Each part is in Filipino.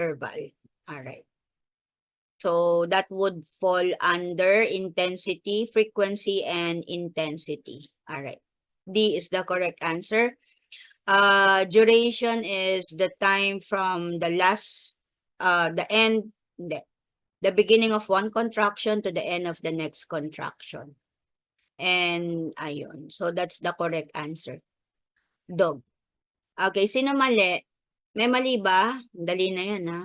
interval. All right. So that would fall under intensity, frequency, and intensity. All right. D is the correct answer. Duration is the time from the the beginning of one contraction to the end of the next contraction. And ayun. So that's the correct answer. Dog. Okay, sino mali? May mali ba? Dali na yan, ha?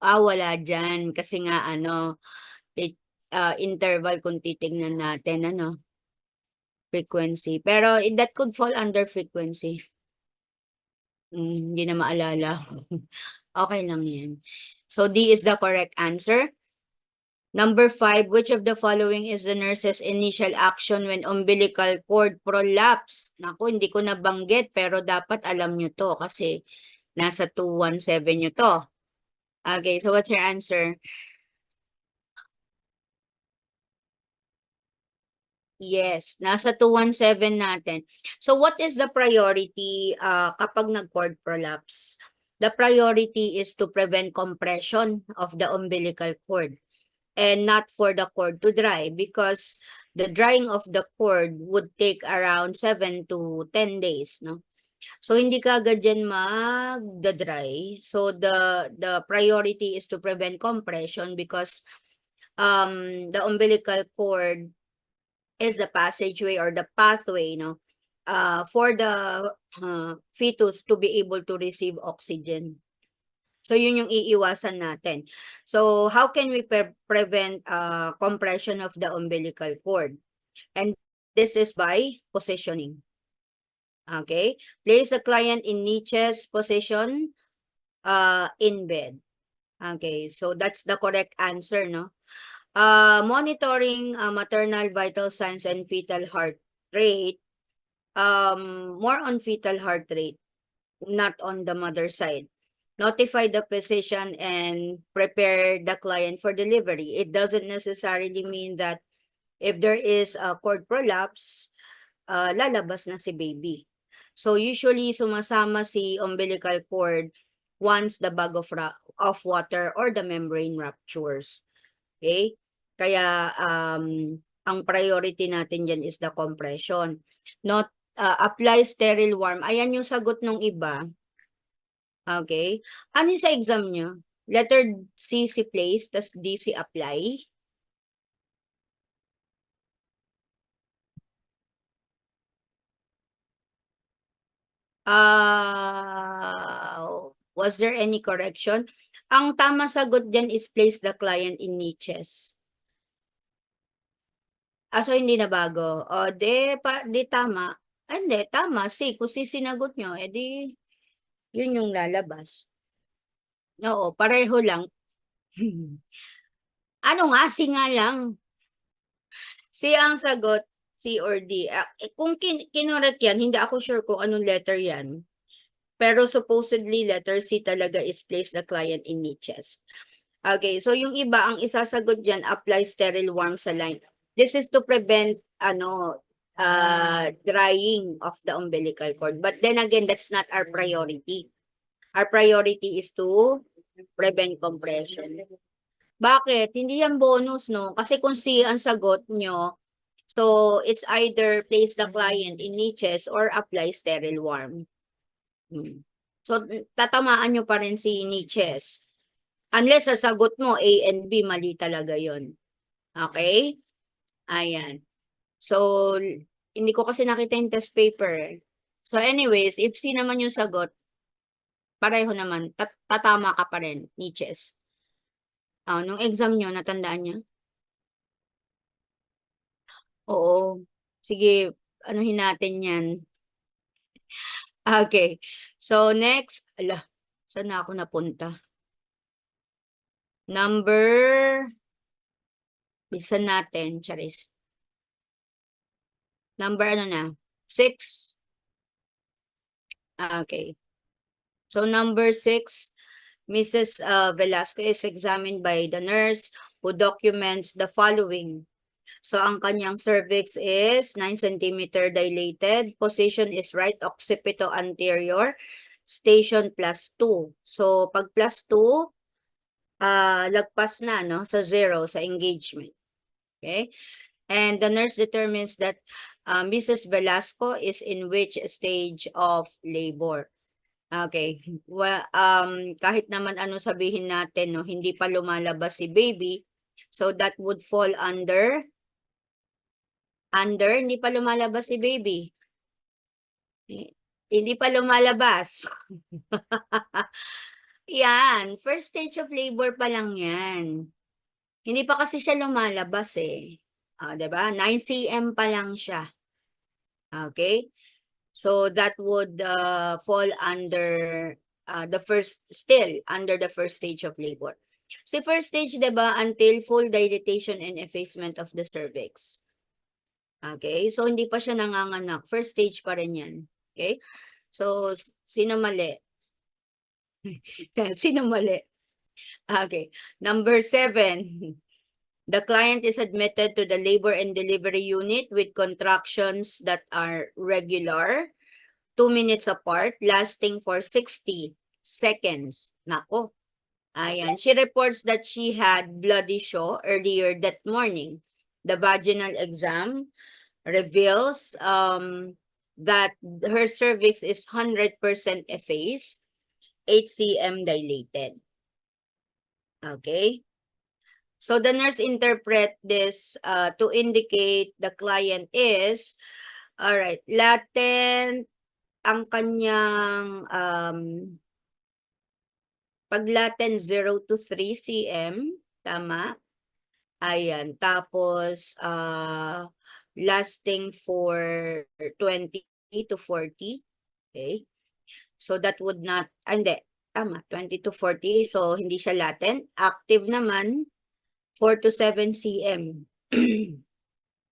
Wala dyan. Kasi nga, interval kung titignan natin, frequency. Pero that could fall under frequency. Hindi na maalala. Okay lang yan. So, D is the correct answer. Number 5, which of the following is the nurse's initial action when umbilical cord prolapse? Naku, hindi ko nabanggit, pero dapat alam nyo to kasi nasa 217 nyo to. Okay, so what's your answer? Yes, nasa 217 natin. So what is the priority kapag nag-cord prolapse? The priority is to prevent compression of the umbilical cord and not for the cord to dry because the drying of the cord would take around 7 to 10 days, no? So hindi ka agad yan mag-dry. So the priority is to prevent compression because the umbilical cord is the passageway or the pathway, for the fetus to be able to receive oxygen. So, yun yung iiwasan natin. So, how can we prevent compression of the umbilical cord? And this is by positioning. Okay? Place the client in niches position in bed. Okay, so that's the correct answer, no? Monitoring maternal vital signs and fetal heart rate. More on fetal heart rate, not on the mother side. Notify the physician and prepare the client for delivery. It doesn't necessarily mean that if there is a cord prolapse, lalabas na si baby. So usually sumasama si umbilical cord once the bag of water or the membrane ruptures. Okay? Kaya ang priority natin dyan is the compression. Not apply sterile warm. Ayan yung sagot ng iba. Okay. Ano sa exam nyo? Letter C si place, tas D si apply. Was there any correction? Ang tama sagot dyan is place the client in niches. So hindi na bago. O, di tama. Hindi, tama. C, kung C sinagot nyo, edi yun yung lalabas. Oo, pareho lang. Ano nga, C nga lang. C ang sagot, C or D. Kung kinorek yan, hindi ako sure kung anong letter yan. Pero supposedly, letter C talaga is place the client in niches. Okay, so yung iba, ang isasagot dyan, apply sterile warm sa line. This is to prevent, drying of the umbilical cord. But then again, that's not our priority. Our priority is to prevent compression. Bakit? Hindi yan bonus, no? Kasi kung C ang sagot nyo, so it's either place the client in niches or apply sterile warm. So, tatamaan nyo pa rin si niches. Unless sasagot mo A and B, mali talaga yon. Okay? Ayan. So, hindi ko kasi nakita yung test paper. So, anyways, if C naman yung sagot, pareho naman, tatama ka pa rin, niches. Nung exam nyo, natandaan nyo? Oo. Sige, anuhin natin yan. Okay. So, next, saan na ako napunta? Bilisan natin, Charis. Number 6. Okay. So, number 6, Mrs. Velasco is examined by the nurse who documents the following. So, ang kanyang cervix is 9 centimeter dilated. Position is right occipito anterior. Station +2. So, pag +2, lagpas na, no? Sa 0, sa engagement. Okay? And the nurse determines that Mrs. Velasco is in which stage of labor. Okay. Well, kahit naman ano sabihin natin, no, hindi pa lumalabas si baby. So, that would fall under, hindi pa lumalabas si baby. Hindi pa lumalabas. Yan, first stage of labor pa lang yan. Hindi pa kasi siya lumalabas eh. 'Di ba? 9 cm pa lang siya. Okay? So that would fall under under the first stage of labor. Si first stage, 'di ba, until full dilatation and effacement of the cervix. Okay? So hindi pa siya nanganganak. First stage pa rin 'yan. Okay? So sino mali? Sino mali? Okay. Number 7. The client is admitted to the labor and delivery unit with contractions that are regular, 2 minutes apart, lasting for 60 seconds. Nako. Ayan. She reports that she had bloody show earlier that morning. The vaginal exam reveals that her cervix is 100% effaced, 8 cm dilated. Okay? So the nurse interpret this to indicate the client is, all right, latent ang kanyang pag latent 0 to 3 cm, tama? Ayan, tapos lasting for 20 to 40. Okay? So that would not, hindi, tama, 20 to 40. So hindi siya latent. Active naman, 4 to 7 cm.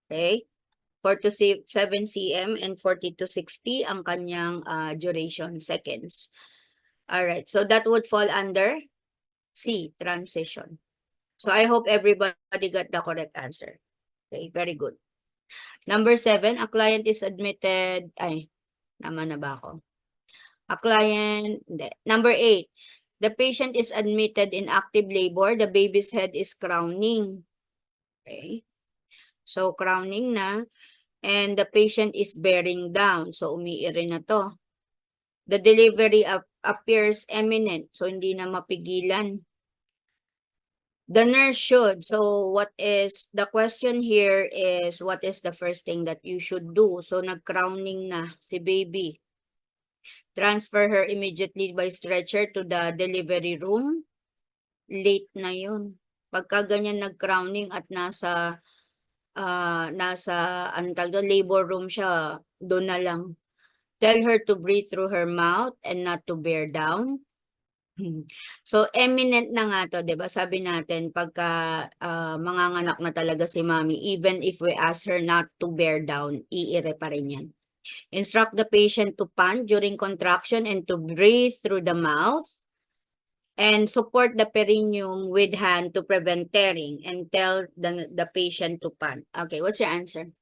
Okay? 4 to 7 cm and 40 to 60 ang kanyang duration, seconds. Alright, so that would fall under C, transition. So I hope everybody got the correct answer. Okay, very good. Number 7, a client is admitted, naman na ba ako? A client, hindi. Number 8, the patient is admitted in active labor, the baby's head is crowning. Okay. So, crowning na. And the patient is bearing down. So, umiiri na to. The delivery appears imminent. So, hindi na mapigilan. The nurse should. So, the question here is, what is the first thing that you should do? So, nag-crowning na si baby. Transfer her immediately by stretcher to the delivery room. Late na yun. Pagka ganyan nag-crowning at nasa labor room siya, doon na lang. Tell her to breathe through her mouth and not to bear down. So, eminent na nga to, di ba? Sabi natin, pagka manganganak na talaga si mommy, even if we ask her not to bear down, iire pa rin yan. Instruct the patient to pant during contraction and to breathe through the mouth. And support the perineum with hand to prevent tearing and tell the patient to pant. Okay, what's your answer?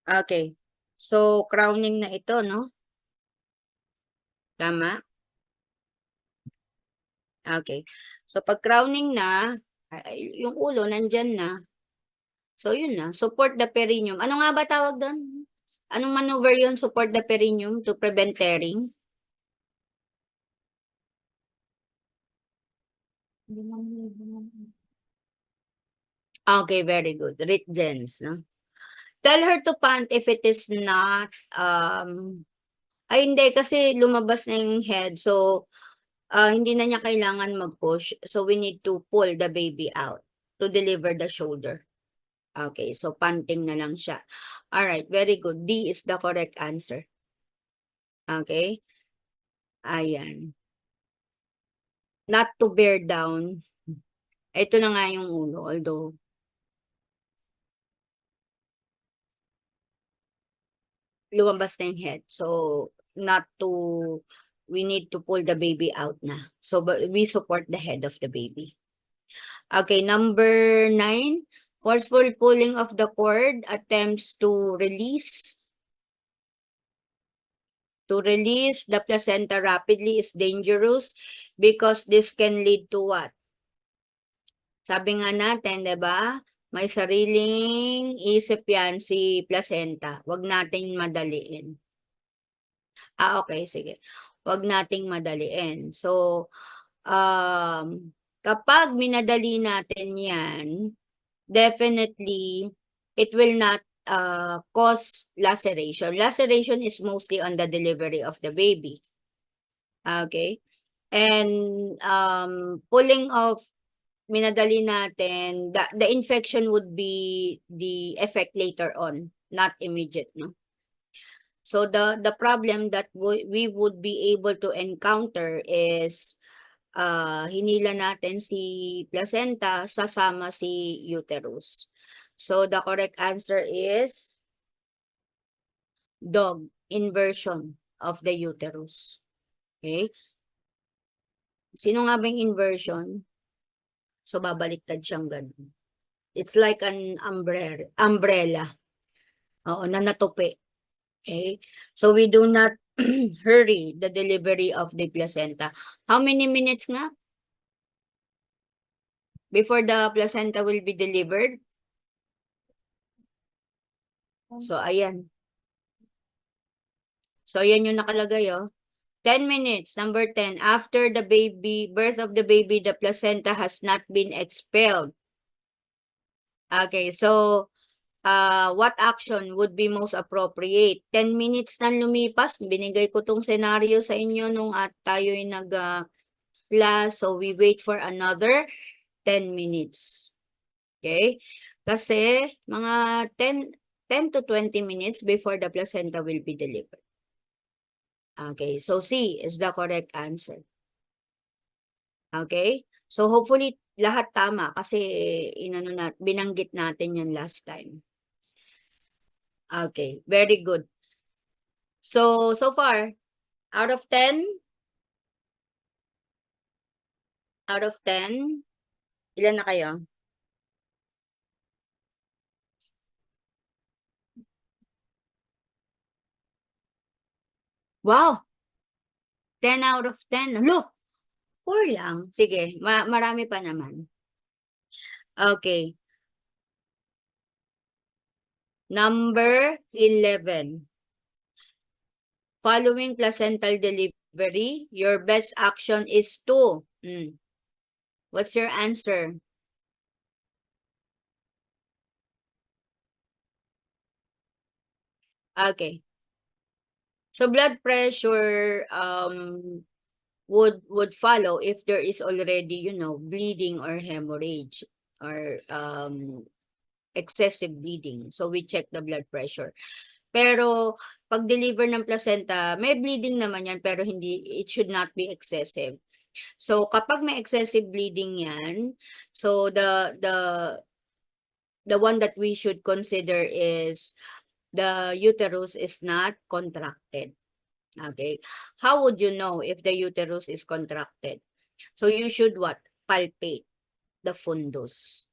Okay. So, crowning na ito, no? Tama? Okay. So, pag crowning na, yung ulo nandyan na. So, yun na. Support the perineum. Ano nga ba tawag doon? Anong maneuver yun? Support the perineum to prevent tearing? Okay, very good. Ritgens, no? Tell her to pant if it is not, hindi, kasi lumabas na yung head. So, hindi na niya kailangan mag-push. So, we need to pull the baby out to deliver the shoulder. Okay, so panting na lang siya. Alright, very good. D is the correct answer. Okay? Ayan. Not to bear down. Ito na nga yung ulo, although lumabas na yung head. So, we need to pull the baby out na. So, we support the head of the baby. Okay, number 9, forceful pulling of the cord attempts to release. To release the placenta rapidly is dangerous because this can lead to what? Sabi nga natin, 'di ba? May sariling isip yan si placenta. Huwag nating madaliin. Okay, sige. Huwag nating madaliin. So, kapag minadali natin yan, definitely, it will not cause laceration. Laceration is mostly on the delivery of the baby. Okay? And pulling off, minadali natin, the infection would be the effect later on, not immediate, no? So the problem that we would be able to encounter is hinila natin si placenta, sasama si uterus. So the correct answer is dog, inversion of the uterus. Okay? Sino nga ba yung inversion? So babaliktad siyang ganun. It's like an umbrella. Oo, na natupi. Okay? So we do not hurry the delivery of the placenta. How many minutes nga before the placenta will be delivered? So ayan. So ayan yung nakalagay, oh. 10 minutes. Number 10. After the birth of the baby, the placenta has not been expelled. Okay, so what action would be most appropriate? 10 minutes na lumipas. Binigay ko tong scenario sa inyo nung at tayo'y nag-class. So we wait for another 10 minutes. Okay? Kasi mga 10 to 20 minutes before the placenta will be delivered. Okay, so C is the correct answer. Okay? So hopefully lahat tama kasi binanggit natin yan last time. Okay, very good. So far, out of 10, ilan na kayo? Wow! 10 out of 10. Look! 4 lang. Sige, marami pa naman. Okay. Number 11. Following placental delivery, your best action is to. What's your answer? Okay. So blood pressure would follow if there is already, bleeding or hemorrhage or excessive bleeding. So we check the blood pressure. Pero pag deliver ng placenta, may bleeding naman yan pero it should not be excessive. So kapag may excessive bleeding yan, so the one that we should consider is the uterus is not contracted. Okay? How would you know if the uterus is contracted? So you should what? Palpate the fundus.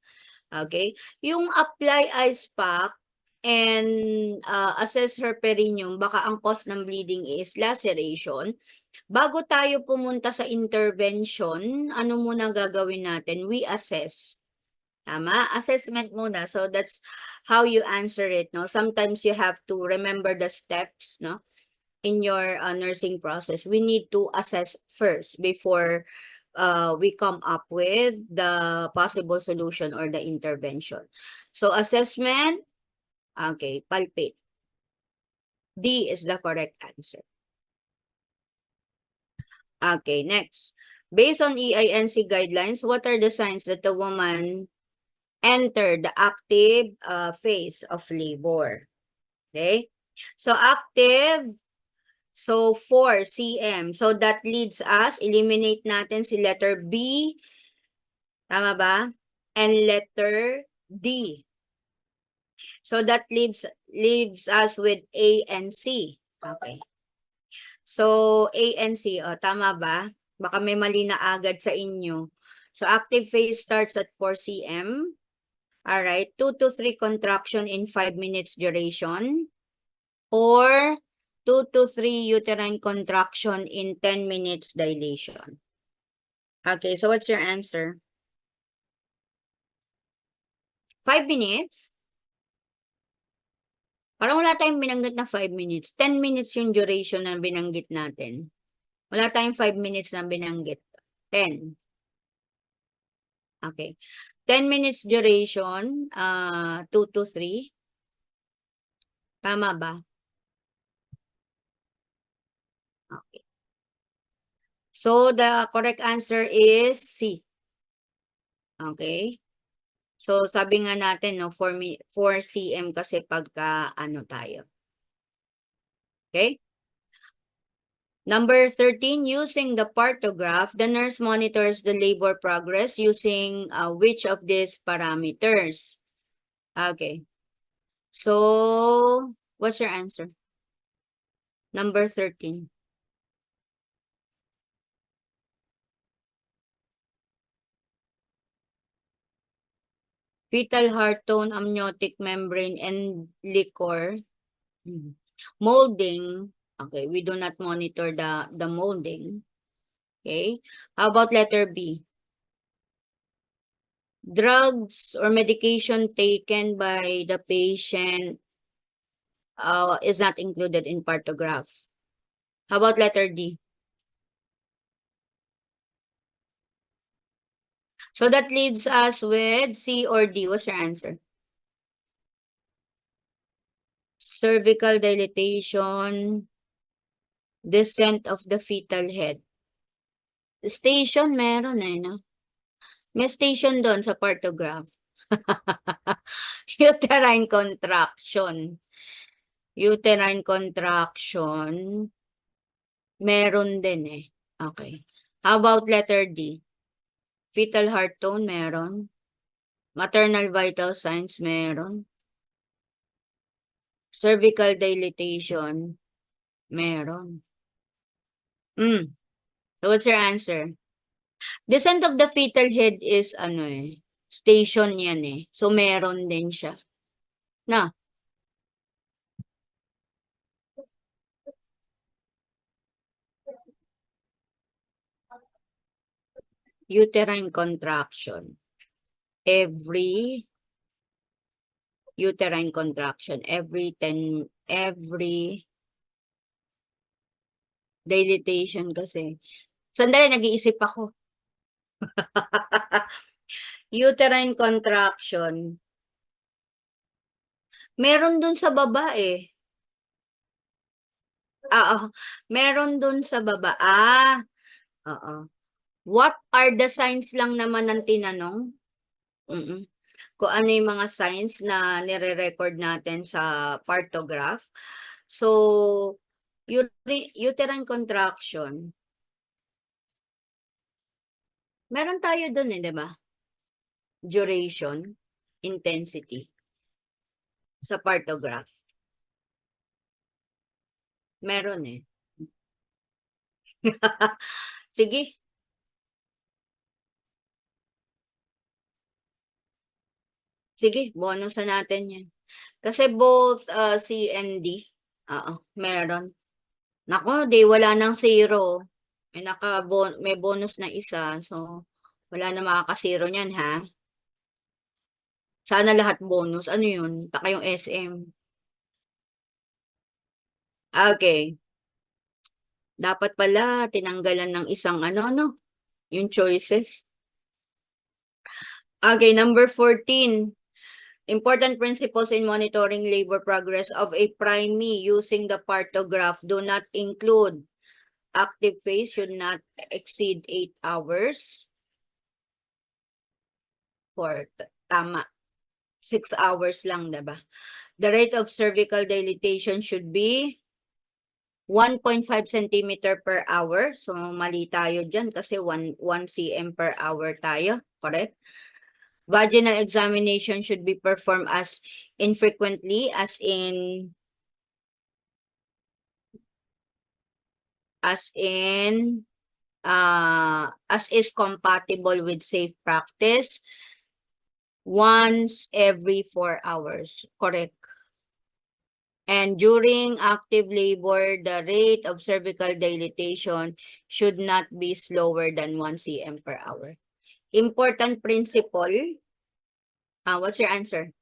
Okay? Yung apply ice pack and assess her perineum, baka ang cause ng bleeding is laceration. Bago tayo pumunta sa intervention, ano muna gagawin natin? We assess. Tama? Assessment muna. So that's how you answer it, no? Sometimes you have to remember the steps, no? In your nursing process. We need to assess first before we come up with the possible solution or the intervention. So assessment, okay, palpate. D is the correct answer. Okay, next. Based on EINC guidelines, what are the signs that the woman entered the active phase of labor? Okay? So active, so 4 cm. So that leads us, eliminate natin si letter B. Tama ba? And letter D. So that leaves us with A and C. Okay. So A and C, tama ba? Baka may mali na agad sa inyo. So active phase starts at 4 cm. All right, 2 to 3 contraction in 5 minutes duration, or 2 to 3 uterine contraction in 10 minutes dilation. Okay, so what's your answer? 5 minutes? Parang wala tayong binanggit na 5 minutes. 10 minutes yung duration na binanggit natin. Wala tayong 5 minutes na binanggit. 10. Okay. 10 minutes duration, 2 to 3. Tama ba? Okay. So, the correct answer is C. Okay. So, sabi nga natin, no, 4 cm kasi pagka, ano tayo. Okay? Number 13, using the partograph, the nurse monitors the labor progress using which of these parameters? Okay. So, what's your answer? Number 13. Fetal heart tone, amniotic membrane, and liquor. Molding. Okay, we do not monitor the molding. Okay. How about letter B? Drugs or medication taken by the patient is not included in partograph. How about letter D? So that leaves us with C or D. What's your answer? Cervical dilatation, descent of the fetal head. Station meron no? May station doon sa partograph. Uterine contraction. Uterine contraction. Meron din eh. Okay. How about letter D? Fetal heart tone, meron. Maternal vital signs, meron. Cervical dilatation, meron. So what's your answer? Descent of the fetal head is station yan eh. So meron din siya. Na, uterine contraction. Every uterine contraction, every dilatation kasi. Sandali, nag-iisip ako. Uterine contraction. Meron dun sa baba eh. Meron dun sa baba. Oo. What are the signs lang naman ng tinanong? Kung ano yung mga signs na nire-record natin sa partograph. So, uterine contraction. Meron tayo dun di ba? Duration, intensity sa partograph. Meron eh. Sige. Sige, bonus na natin yan. Kasi both C and D, meron. Nako, di wala nang zero. May bonus na isa. So, wala na makaka-zero niyan, ha? Sana lahat bonus. Ano yun? Taka yung SM. Okay. Dapat pala tinanggalan ng isang yung choices. Okay, number 14. Important principles in monitoring labor progress of a primee using the partograph do not include active phase should not exceed 8 hours. Tama. 6 hours lang, diba? The rate of cervical dilatation should be 1.5 cm per hour. So, mali tayo dyan kasi 1 cm per hour tayo. Correct? Vaginal examination should be performed as infrequently as in as is compatible with safe practice once every 4 hours. Correct. And during active labor, the rate of cervical dilatation should not be slower than 1 cm per hour. Important principle. What's your answer?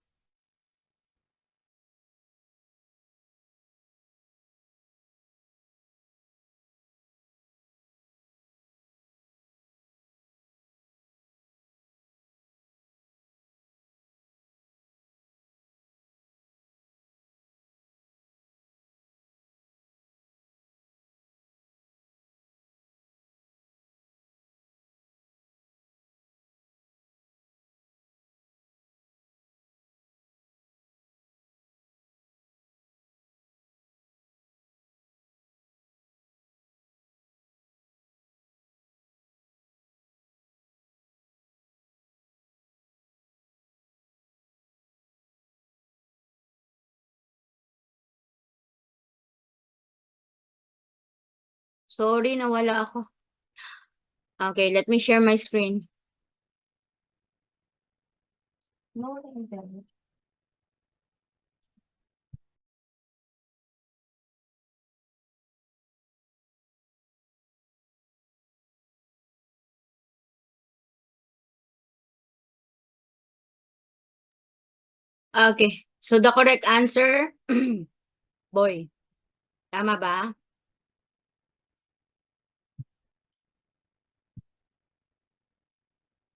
Sorry, nawala ako. Okay, let me share my screen. No, okay, so the correct answer, boy, tama ba?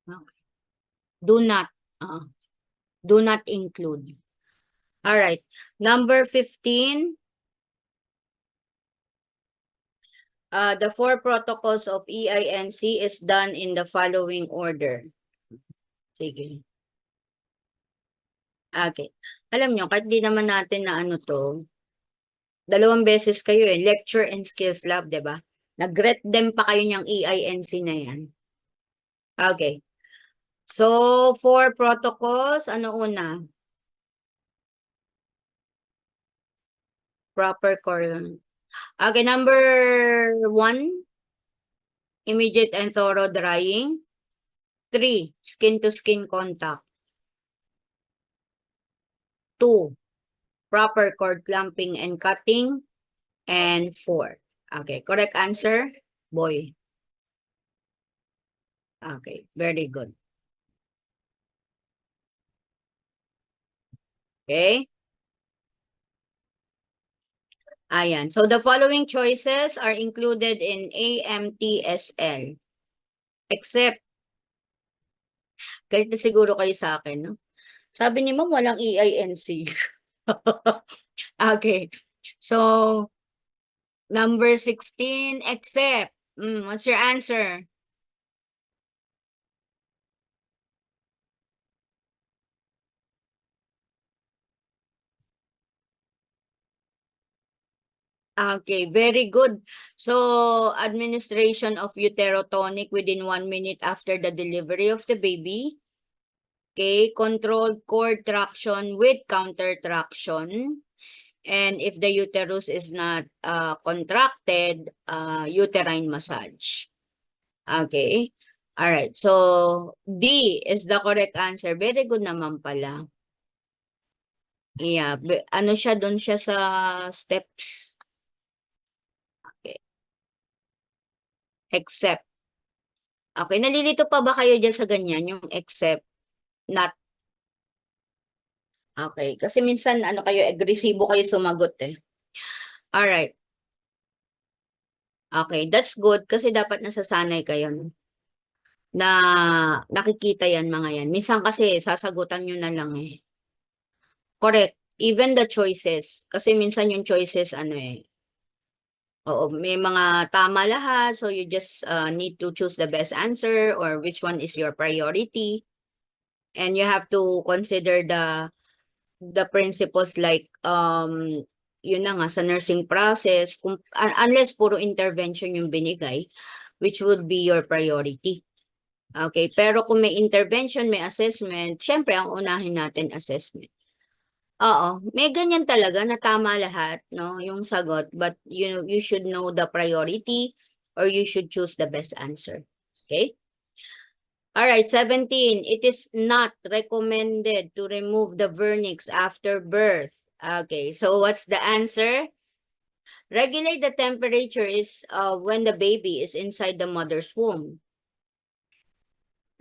Okay. Do not, do not include. All right, number 15, the 4 protocols of EINC is done in the following order. Sige. Okay. Alam nyo, kahit di naman natin na ano to, 2 beses kayo lecture and skills lab, di ba? Nag-ret dem pa kayo niyang EINC na yan. Okay. So, 4 protocols, ano una? Proper core. Okay, number 1, immediate and thorough drying. 3, skin-to-skin contact. 2, proper cord clamping and cutting. And 4. Okay, correct answer, boy. Okay, very good. Okay. Ayan. So the following choices are included in AMTSL. Except, kahit na siguro kayo sa akin, no? Sabi ni ma'am, walang EINC. Okay. So, number 16, except. What's your answer? Okay, very good. So, administration of uterotonic within 1 minute after the delivery of the baby. Okay, controlled cord traction with counter traction. And if the uterus is not contracted, uterine massage. Okay. All right. So, D is the correct answer. Very good naman pala. Yeah. Ano siya, doon siya sa steps. Okay. Except. Okay. Nalilito pa ba kayo dyan sa ganyan? Yung except, not. Okay. Kasi minsan, ano kayo, agresibo kayo sumagot eh. All right. Okay. That's good kasi dapat nasasanay kayo. No? Na nakikita yan mga yan. Minsan kasi sasagutan nyo na lang eh. Correct. Even the choices. Kasi minsan yung choices, ano eh. Oo, may mga tama lahat. So you just need to choose the best answer or which one is your priority. And you have to consider the principles like, yun na nga, sa nursing process. Unless puro intervention yung binigay, which would be your priority. Okay, pero kung may intervention, may assessment, syempre ang unahin natin assessment. Oo, may ganyan talaga na tama lahat, no, yung sagot, but you should know the priority or you should choose the best answer. Okay? All right, 17. It is not recommended to remove the vernix after birth. Okay, so what's the answer? Regulate the temperature is when the baby is inside the mother's womb.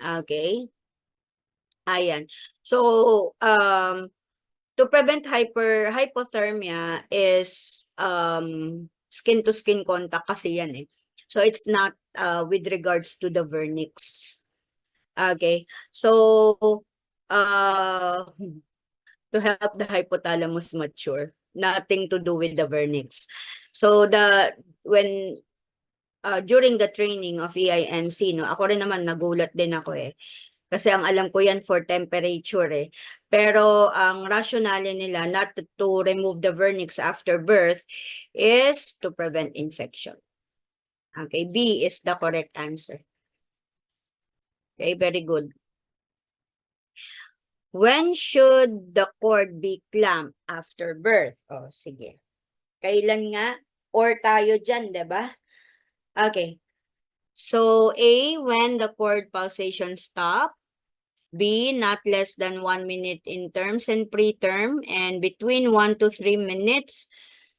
Okay. Ayan. So, to prevent hypothermia is skin to skin contact kasi yan eh. So it's not with regards to the vernix. Okay. So to help the hypothalamus mature, nothing to do with the vernix. So when during the training of EINC, no, ako rin naman nagulat din ako eh. Kasi ang alam ko yan for temperature eh. Pero ang rationale nila not to remove the vernix after birth is to prevent infection. Okay, B is the correct answer. Okay, very good. When should the cord be clamped after birth? Oh, sige. Kailan nga? Or tayo dyan, diba? Okay. So, A, when the cord pulsation stop. B, not less than 1 minute in terms and preterm, and between 1 to 3 minutes.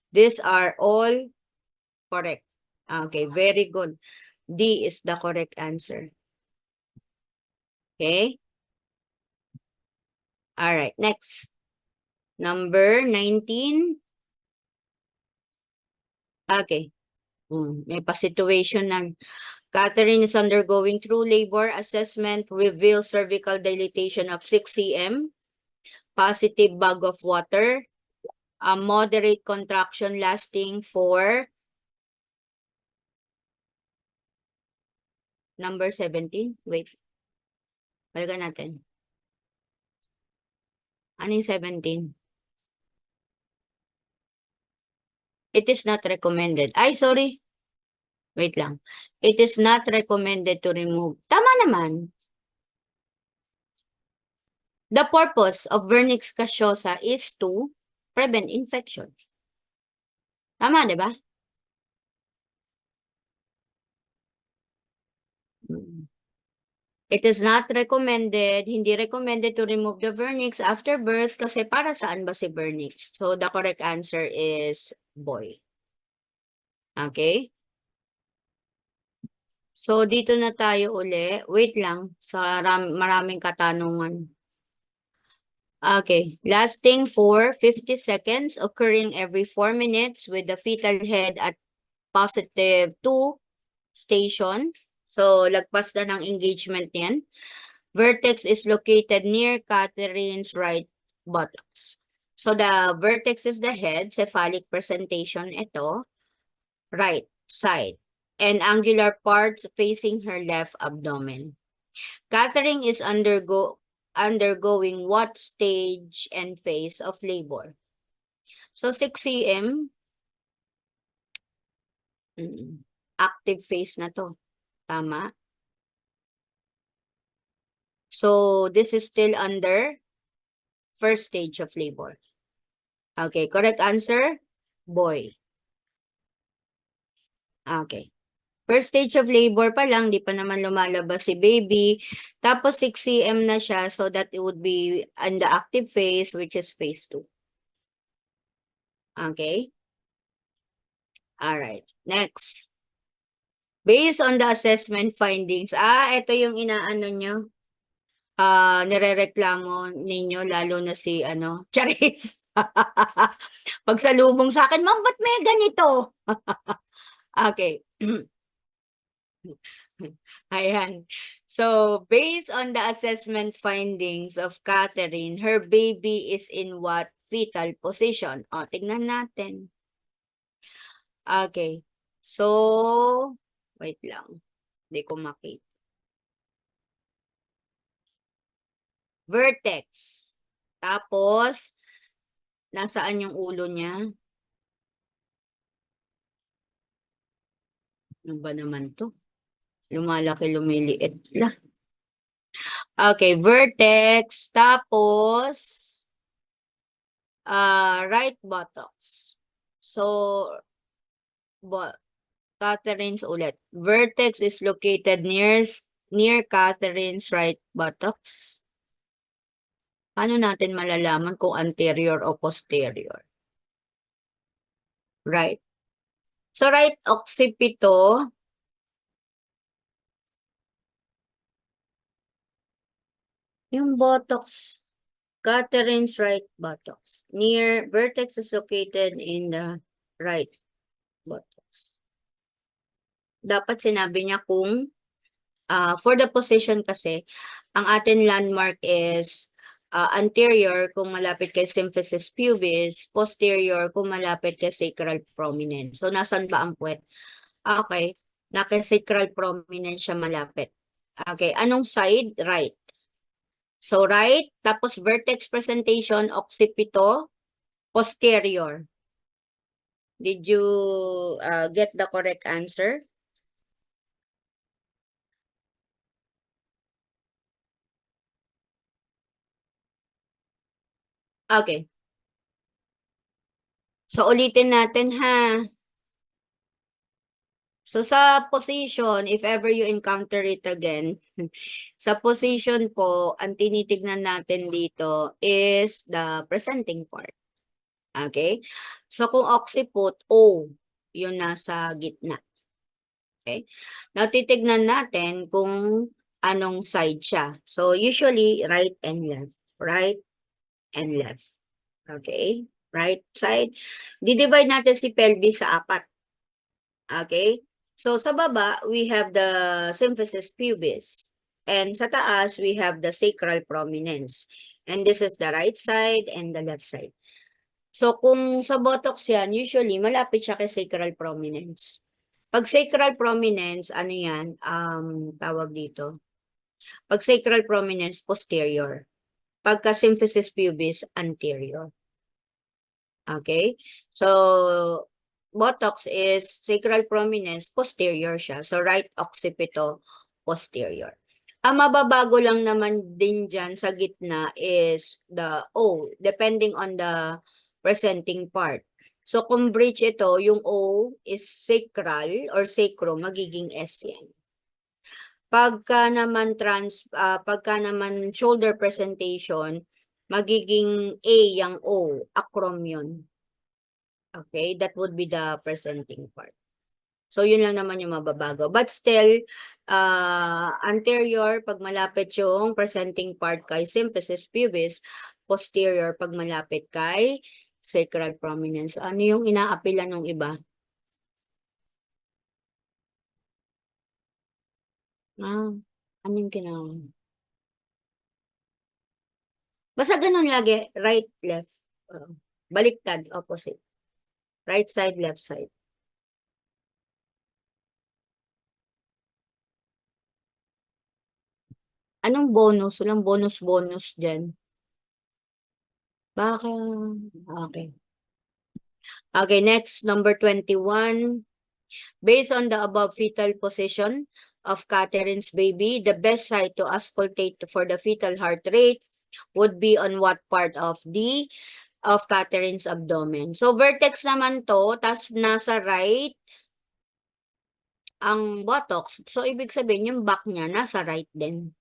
These are all correct. Okay, very good. D is the correct answer. Okay. All right, next. Number 19. Okay. May pa-situation na. Catherine is undergoing through labor assessment, reveals cervical dilatation of 6 cm, positive bag of water, a moderate contraction lasting for number 17. Wait. Balikan natin. Ano yung 17? It is not recommended. Ay, sorry. Wait lang. It is not recommended to remove. Tama naman. The purpose of vernix caseosa is to prevent infection. Tama, di ba? It is not recommended, hindi recommended to remove the vernix after birth kasi para saan ba si vernix? So, the correct answer is boy. Okay? So, dito na tayo uli. Wait lang, sa maraming katanungan. Okay, lasting for 50 seconds, occurring every 4 minutes with the fetal head at positive 2 station. So, lagpas na ng engagement yan. Vertex is located near Catherine's right buttocks. So, the vertex is the head, cephalic presentation ito, right side, and angular parts facing her left abdomen. Catherine is undergoing what stage and phase of labor? So, 6 cm, active phase na to. Tama? So, this is still under first stage of labor. Okay, correct answer? Boy. Okay. First stage of labor pa lang, di pa naman lumalabas si baby. Tapos 6 cm na siya, so that it would be in the active phase, which is phase 2. Okay? Alright, next. Based on the assessment findings, ito yung inaano nyo, nirereklamo ninyo, lalo na si, Charis. Pagsalubong sa akin, ma'am, ba't may ganito? Okay. Ayan. So, based on the assessment findings of Catherine, her baby is in what fetal position? O, tignan natin. Okay. So, wait lang. Hindi ko makita. Vertex. Tapos, nasaan yung ulo niya? Ano ba naman to? Lumalaki, lumiliit lang. Okay, vertex. Tapos, right buttocks. So, Catherine's ulit. Vertex is located near Catherine's right buttocks. Paano natin malalaman kung anterior o posterior? Right. So right occipito, yung buttocks, Catherine's right buttocks. Vertex is located in the right buttocks. Dapat sinabi niya kung for the position kasi, ang atin landmark is anterior kung malapit kay symphysis pubis, posterior kung malapit kay sacral prominence. So, nasan ba ang puwet? Okay, naka sacral prominence siya malapit. Okay, anong side? Right. So, right, tapos vertex presentation, occipito, posterior. Did you get the correct answer? Okay. So, ulitin natin ha. So, sa position, if ever you encounter it again, sa position po, ang tinitignan natin dito is the presenting part. Okay? So, kung occiput, O, yun nasa gitna. Okay? Now, titignan natin kung anong side siya. So, usually, right and left. Right and left. Okay? Right side. Di-divide natin si pelvis sa 4. Okay? So, sa baba, we have the symphysis pubis. And sa taas, we have the sacral prominence. And this is the right side and the left side. So, kung sa buttocks yan, usually, malapit siya kay sacral prominence. Pag sacral prominence, ano yan? Tawag dito. Pag sacral prominence, posterior. Pagka symphysis pubis, anterior. Okay? So, buttocks is sacral prominence, posterior siya. So, right occipito, posterior. Ang mababago lang naman din dyan sa gitna is the O, depending on the presenting part. So, kung bridge ito, yung O is sacral or sacrum, magiging S yan. Pagka naman shoulder presentation, magiging A yung O, acrom yun. Okay, that would be the presenting part. So, yun lang naman yung mababago. But still, anterior, pag malapit yung presenting part kay symphysis pubis, posterior, pag malapit kay sacral prominence. Ano yung inaapila ng iba? Ano yung basta ganun lagi, right, left. Baliktad, opposite. Right side, left side. Anong bonus? Walang bonus-bonus dyan. Bakit? Okay. Okay, next, number 21. Based on the above fetal position of Catherine's baby, the best site to auscultate for the fetal heart rate would be on what part of Catherine's abdomen. So, vertex naman to, tas nasa right ang buttocks. So, ibig sabihin, yung back niya nasa right din.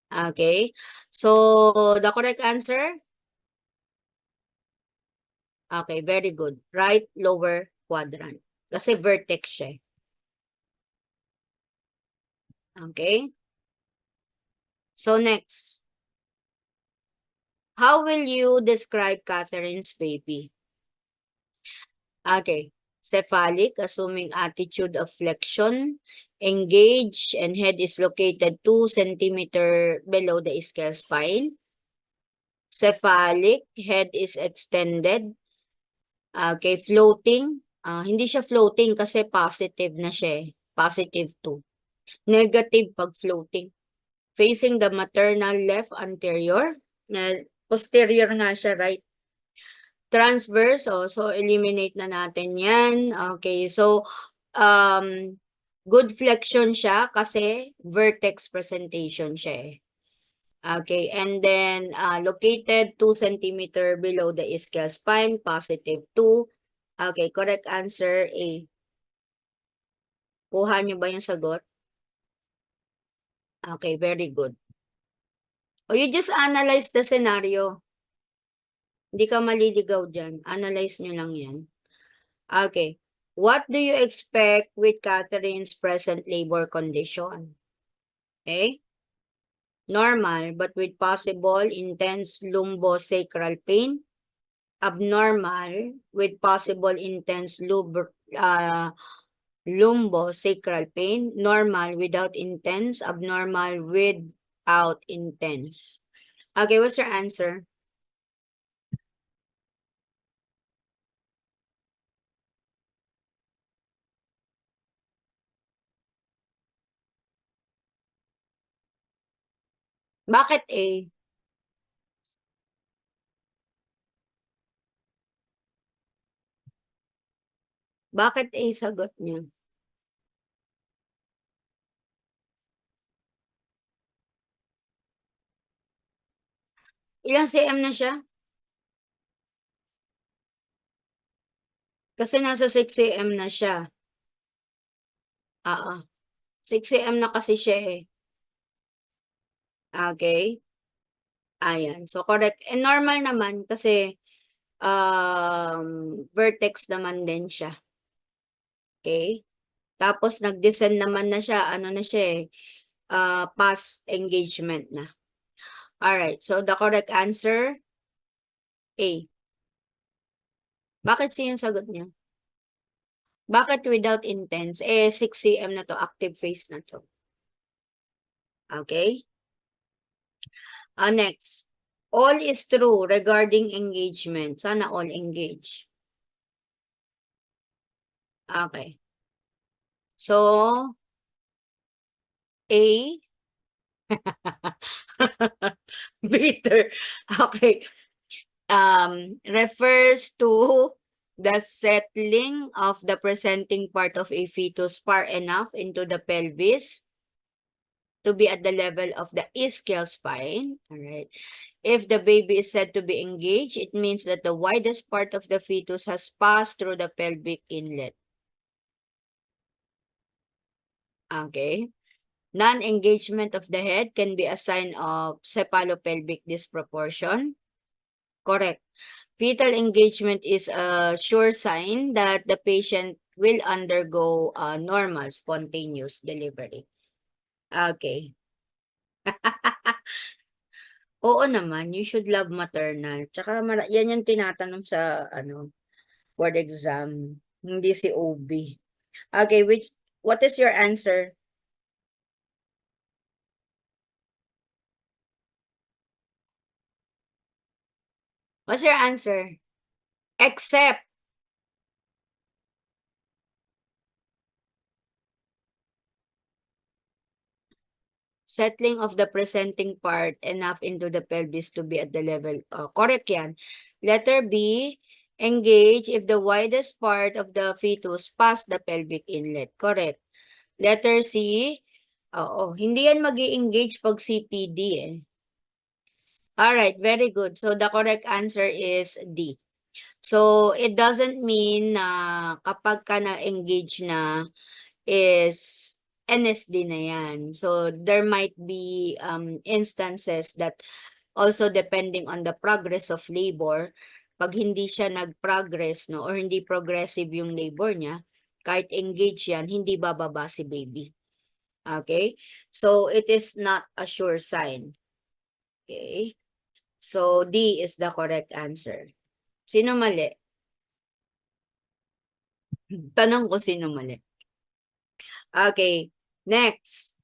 Okay? So, the correct answer? Okay, very good. Right lower quadrant. Kasi vertex siya. Okay? So, next. How will you describe Catherine's baby? Okay. Cephalic, assuming attitude of flexion, engaged, and head is located 2 centimeter below the ischial spine. Cephalic, head is extended. Okay, floating. Hindi siya floating kasi positive na siya. Positive 2. Negative pag floating. Facing the maternal left anterior. Posterior nga siya, right? Transverse, so eliminate na natin yan. Okay, so good flexion siya kasi vertex presentation siya eh. Okay, and then located 2 centimeter below the ischial spine, positive 2. Okay, correct answer A. Kuha niyo ba yung sagot? Okay, very good. O you just analyze the scenario. Hindi ka maliligaw dyan. Analyze nyo lang yan. Okay. What do you expect with Catherine's present labor condition? Okay. Normal, but with possible intense lumbosacral pain. Abnormal, with possible intense lumbosacral pain. Normal, without intense. Abnormal, without intense. Okay, what's your answer? Bakit A? Bakit A sagot niya? Ilang cm na siya? Kasi nasa 6 cm na siya. Oo. 6 cm na kasi siya eh. Okay. Ayan. So, correct. And normal naman kasi vertex naman din siya. Okay. Tapos, nag-descend naman na siya. Ano na siya eh. Past engagement na. Alright. So, the correct answer, A. Bakit C yung sagot niya? Bakit without intense? 6 cm na to. Active phase na to. Okay. Next. All is true regarding engagement. Sana all engage. Okay. So, A. Bitter. Okay. Refers to the settling of the presenting part of a fetus far enough into the pelvis to be at the level of the ischial spine. All right. If the baby is said to be engaged, it means that the widest part of the fetus has passed through the pelvic inlet. Okay. Non-engagement of the head can be a sign of cephalopelvic disproportion. Correct. Fetal engagement is a sure sign that the patient will undergo a normal spontaneous delivery. Okay. Oo naman, you should love maternal. Tsaka yan yung tinatanong sa board exam, hindi si OB. Okay, what is your answer? What's your answer? Except settling of the presenting part enough into the pelvis to be at the level. Correct yan. Letter B, engage if the widest part of the fetus past the pelvic inlet. Correct. Letter C, hindi yan mag-i-engage pag CPD eh. Alright, very good. So the correct answer is D. So it doesn't mean na kapag ka na-engage na is NSD na yan. So there might be instances that also depending on the progress of labor, pag hindi siya nag-progress no or hindi progressive yung labor niya, kahit engage yan, hindi bababa si baby. Okay? So it is not a sure sign. Okay? So D is the correct answer. Sino mali? Tanong ko sino mali. Okay, next.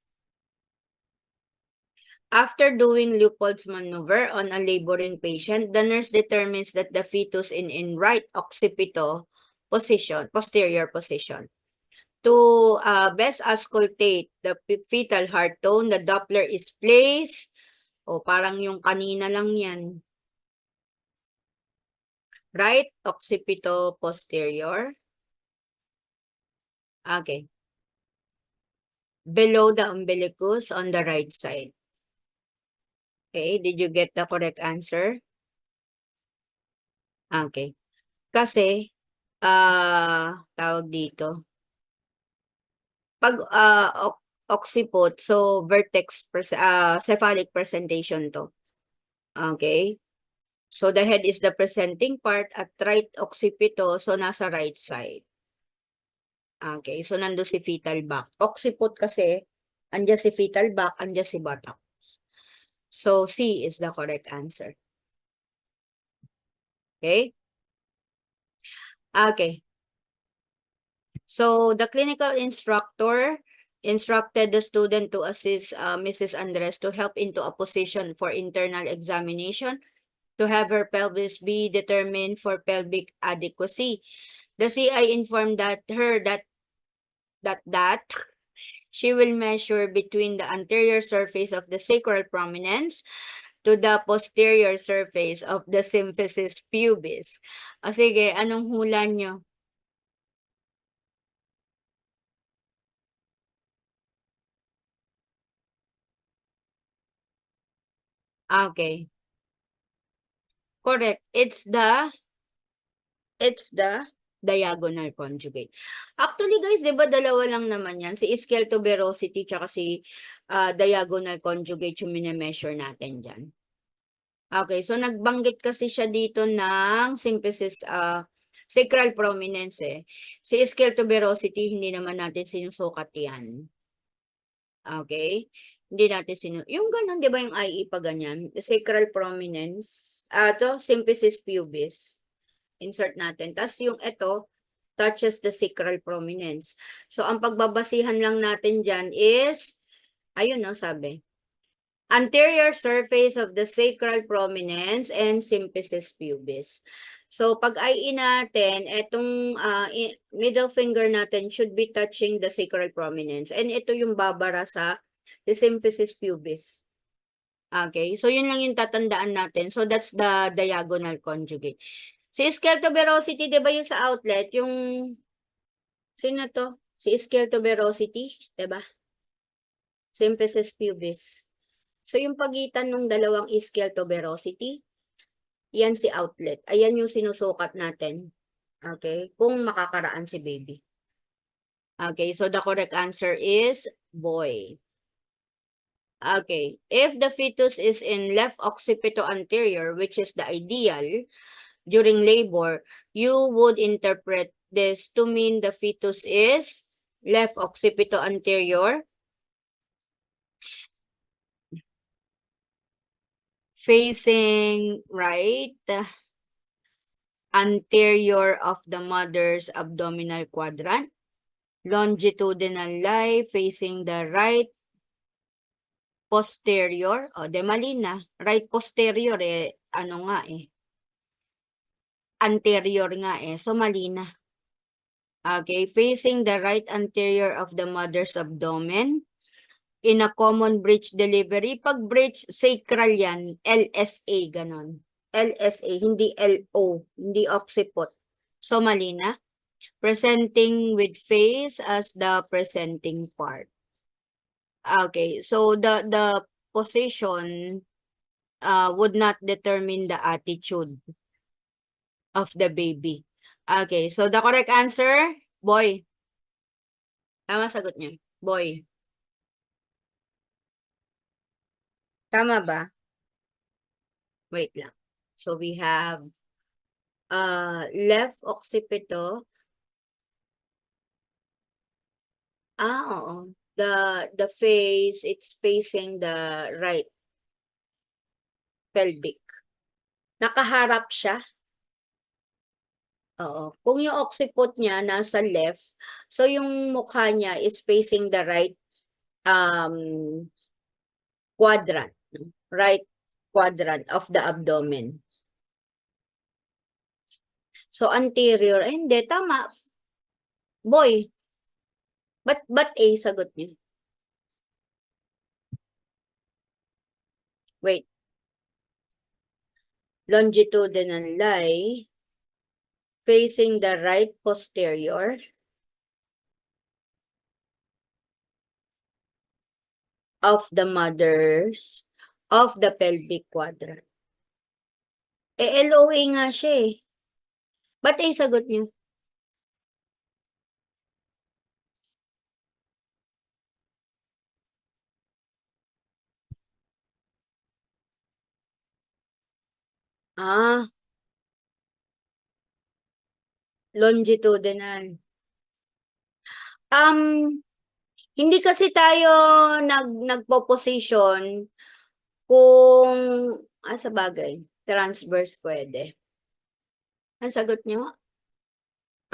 After doing Leopold's maneuver on a laboring patient, the nurse determines that the fetus in right occipital position, posterior position. To best auscultate the fetal heart tone, the Doppler is placed. O parang yung kanina lang yan. Right occipital posterior. Okay. Below the umbilicus on the right side. Okay, did you get the correct answer? Okay. Kasi, tawag dito, Pag occiput, so cephalic presentation to. Okay? So the head is the presenting part at right occipito, so nasa right side. Okay, so nando si fetal back. Occiput kasi, andyan si fetal back, andyan si buttocks. So C is the correct answer. Okay? Okay. So the clinical instructor instructed the student to assist Mrs. Andres to help into a position for internal examination to have her pelvis be determined for pelvic adequacy. The CI informed that she will measure between the anterior surface of the sacral prominence to the posterior surface of the symphysis pubis. O sige, anong hula nyo? Okay. Correct. It's the diagonal conjugate. Actually guys, 'di ba dalawa lang naman 'yan, si scale to veracity tsaka si diagonal conjugate yung mine-measure natin diyan. Okay, so nagbanggit kasi siya dito ng symphysis sacral prominence eh. Si scale to veracity hindi naman natin sinusukat 'yan. Okay? Hindi natin yung ganun, 'di ba yung IE pa ganyan? The sacral prominence, to symphysis pubis. Insert natin. Tapos yung ito, touches the sacral prominence. So, ang pagbabasihan lang natin dyan is, ayun no, sabi, anterior surface of the sacral prominence and symphysis pubis. So, pag IE natin, itong middle finger natin should be touching the sacral prominence. And ito yung babara sa the symphysis pubis. Okay, so yun lang yung tatandaan natin. So, that's the diagonal conjugate. Si scale to veracity, di ba yung sa outlet, yung, sino to? Si scale to veracity, di ba? Symphysis pubis. So, yung pagitan ng dalawang scale to veracity, yan si outlet. Ayan yung sinusukat natin. Okay? Kung makakaraan si baby. Okay, so the correct answer is boy. Okay, if the fetus is in left occipito anterior, which is the ideal, during labor, you would interpret this to mean the fetus is left occipito anterior, facing right, anterior of the mother's abdominal quadrant, longitudinal lie facing the right posterior, o de mali na, right posterior ano nga anterior nga so mali na. Okay, facing the right anterior of the mother's abdomen, in a common breech delivery. Pag breech, sacral yan, LSA, ganon. LSA, hindi LO, hindi occiput. So, mali na. Presenting with face as the presenting part. Okay, so the position would not determine the attitude of the baby. Okay, so the correct answer, boy. Tama sagot niya, boy. Tama ba? Wait lang. So we have left occipito. Oo. The face, it's facing the right pelvic. Nakaharap siya. Oo. Kung yung occiput niya nasa left, so yung mukha niya is facing the right quadrant. Right quadrant of the abdomen. So anterior, hindi, tama. Boy. But A sagot niya? Wait. Longitudinal lie facing the right posterior of the mothers of the pelvic quadrant. LOA nga siya Ba't sagot niyo? Ah, longitudinal. Hindi kasi tayo nagpo-position kung sa bagay, transverse pwede. Ang sagot niyo?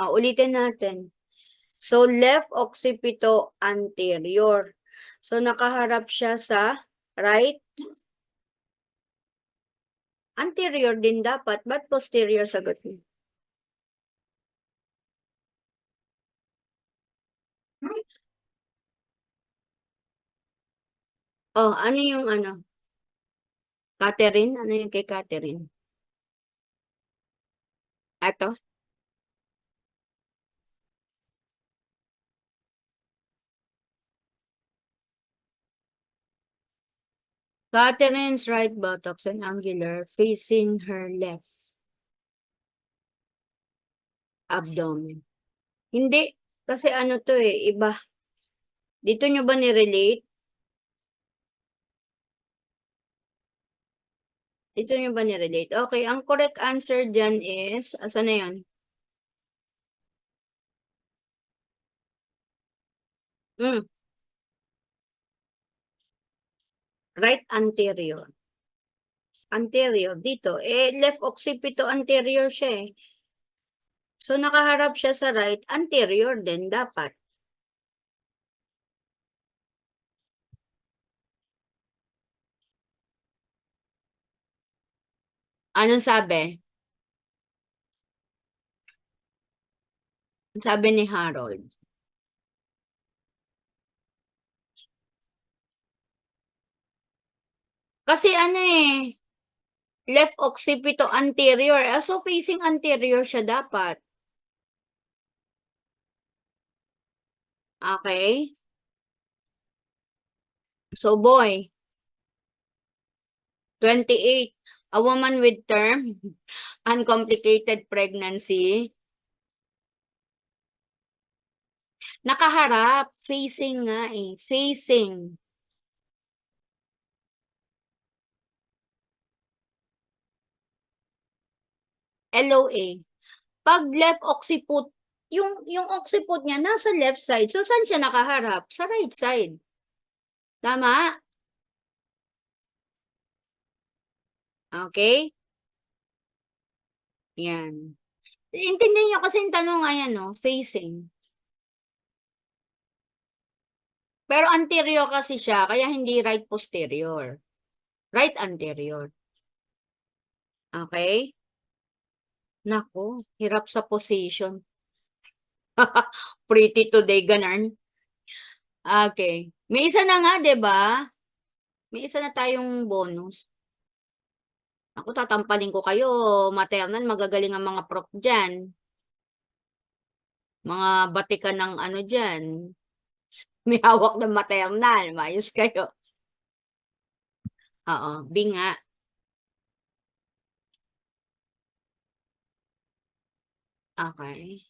Ulitin natin. So, left occipito anterior. So, nakaharap siya sa right. Anterior din dapat. Ba't posterior sagot niyo? Oh, ano yung ano? Catherine? Ano yung kay Catherine? Ato? Catherine's right buttocks and angular facing her left abdomen. Hindi. Kasi ano to iba. Dito nyo ba ni-relate? Dito nyo ba ni-relate? Okay, ang correct answer dyan is, asa na yun? Mm, right anterior. Anterior, dito. Left occipito anterior siya So, nakaharap siya sa right, anterior din dapat. Anong sabi? Sabi ni Harold. Kasi ano left occipito anterior. So, facing anterior siya dapat. Okay? So, boy, 28. A woman with term, uncomplicated pregnancy, nakaharap, facing nga facing. LOA. Pag left occiput, yung occiput niya nasa left side. So, saan siya nakaharap? Sa right side. Tama? Okay? Yan. Intindihin nyo kasi yung tanong ayan, no? Facing. Pero anterior kasi siya, kaya hindi right posterior. Right anterior. Okay? Nako, hirap sa position. Pretty today, ganun. Okay. May isa na nga, 'di ba? May isa na tayong bonus. Ako tatampalin ko kayo, maternal, magagaling ang mga prof diyan. Mga batikan ng ano diyan. May hawak ng maternal, mayos kayo. Oo, binga. Okay.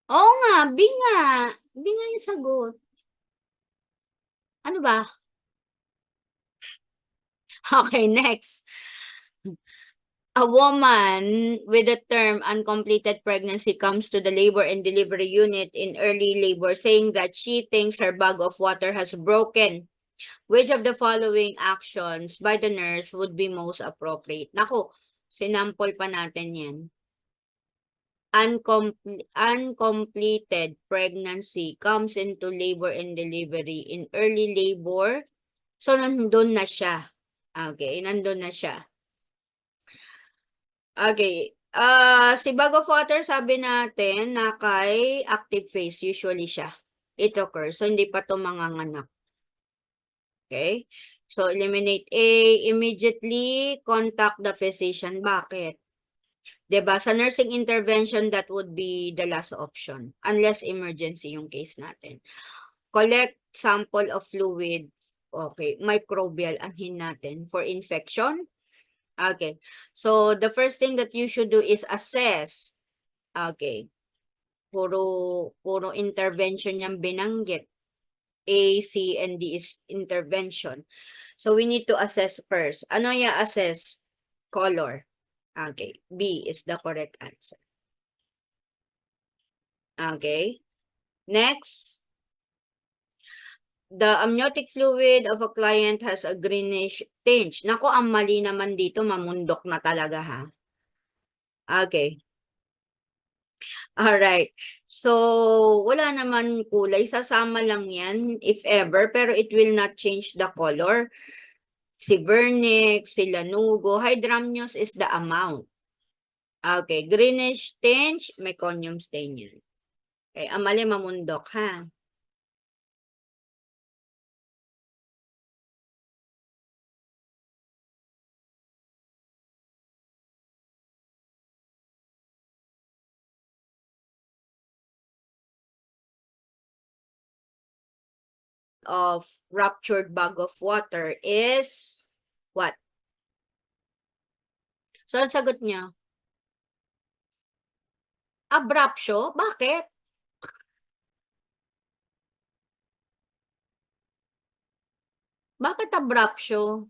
Oo nga, binga. Binga yung sagot. Ano ba? Okay, next. A woman with the term uncompleted pregnancy comes to the labor and delivery unit in early labor saying that she thinks her bag of water has broken. Which of the following actions by the nurse would be most appropriate? Naku, sinample pa natin yan. Uncompleted pregnancy comes into labor and delivery in early labor. So, nandun na siya. Okay, nandun na siya. Okay. Si bag of water, sabi natin na kay active phase, usually siya. It occurs. So, hindi pa ito manganganak. Okay? So, eliminate A. Immediately contact the physician. Bakit? Diba? Sa nursing intervention, that would be the last option. Unless emergency yung case natin. Collect sample of fluid Okay, microbial anhin natin for infection. Okay, so the first thing that you should do is assess. Okay, puro intervention yung binanggit. A, C, and D is intervention. So we need to assess first. Ano yung assess? Color. Okay, B is the correct answer. Okay, next. The amniotic fluid of a client has a greenish tinge. Naku, ang mali naman dito, mamundok na talaga ha. Okay. Alright. So, wala naman kulay. Sasama lang yan, if ever, pero it will not change the color. Si Vernix, si Lanugo. Hydramnios is the amount. Okay. Greenish tinge, meconium stain yan. Okay. Ang mali, mamundok ha. Of ruptured bag of water is what? So, ang sagot niya, abruptio? Bakit? Bakit abruptio?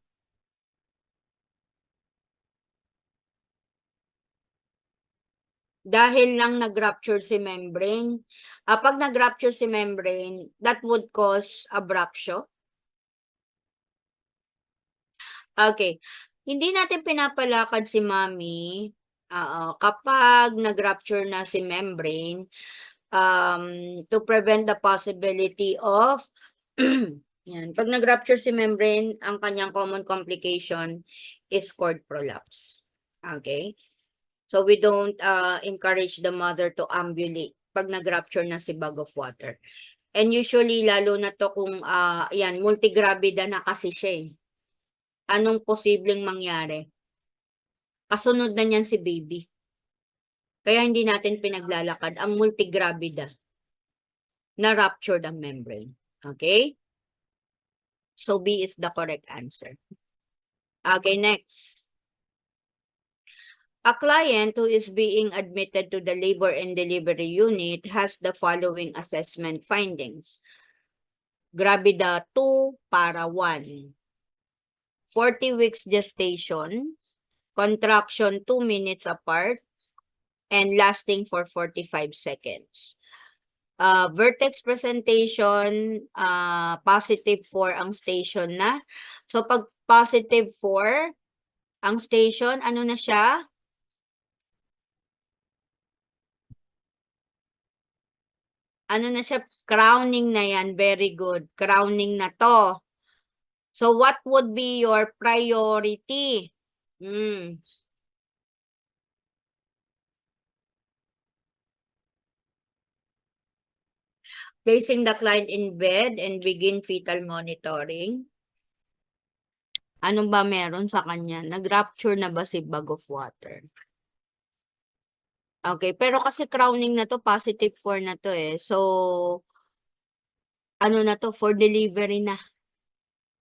Dahil lang nag-rupture si membrane. Pag nag-rupture si membrane, that would cause abruptio. Okay. Hindi natin pinapalakad si mommy kapag nag-rupture na si membrane to prevent the possibility of yan. Pag nag-rupture si membrane, ang kanyang common complication is cord prolapse. Okay? So we don't encourage the mother to ambulate pag nag-rupture na si bag of water. And usually, lalo na to kung yan, multigravida na kasi siya eh. Anong posibleng mangyari? Kasunod na niyan si baby. Kaya hindi natin pinaglalakad ang multigravida na ruptured ang membrane. Okay? So B is the correct answer. Okay, next. A client who is being admitted to the labor and delivery unit has the following assessment findings. Gravida 2 para 1. 40 weeks gestation, contraction 2 minutes apart, and lasting for 45 seconds. Vertex presentation, positive for ang station na. So, pag positive for ang station, ano na siya? Ano na siya? Crowning na yan. Very good. Crowning na to. So, what would be your priority? Placing the client in bed and begin fetal monitoring. Ano ba meron sa kanya? Nag-rupture na ba si bag of water? Okay, pero kasi crowning na to, positive for na to eh. So, ano na to, for delivery na.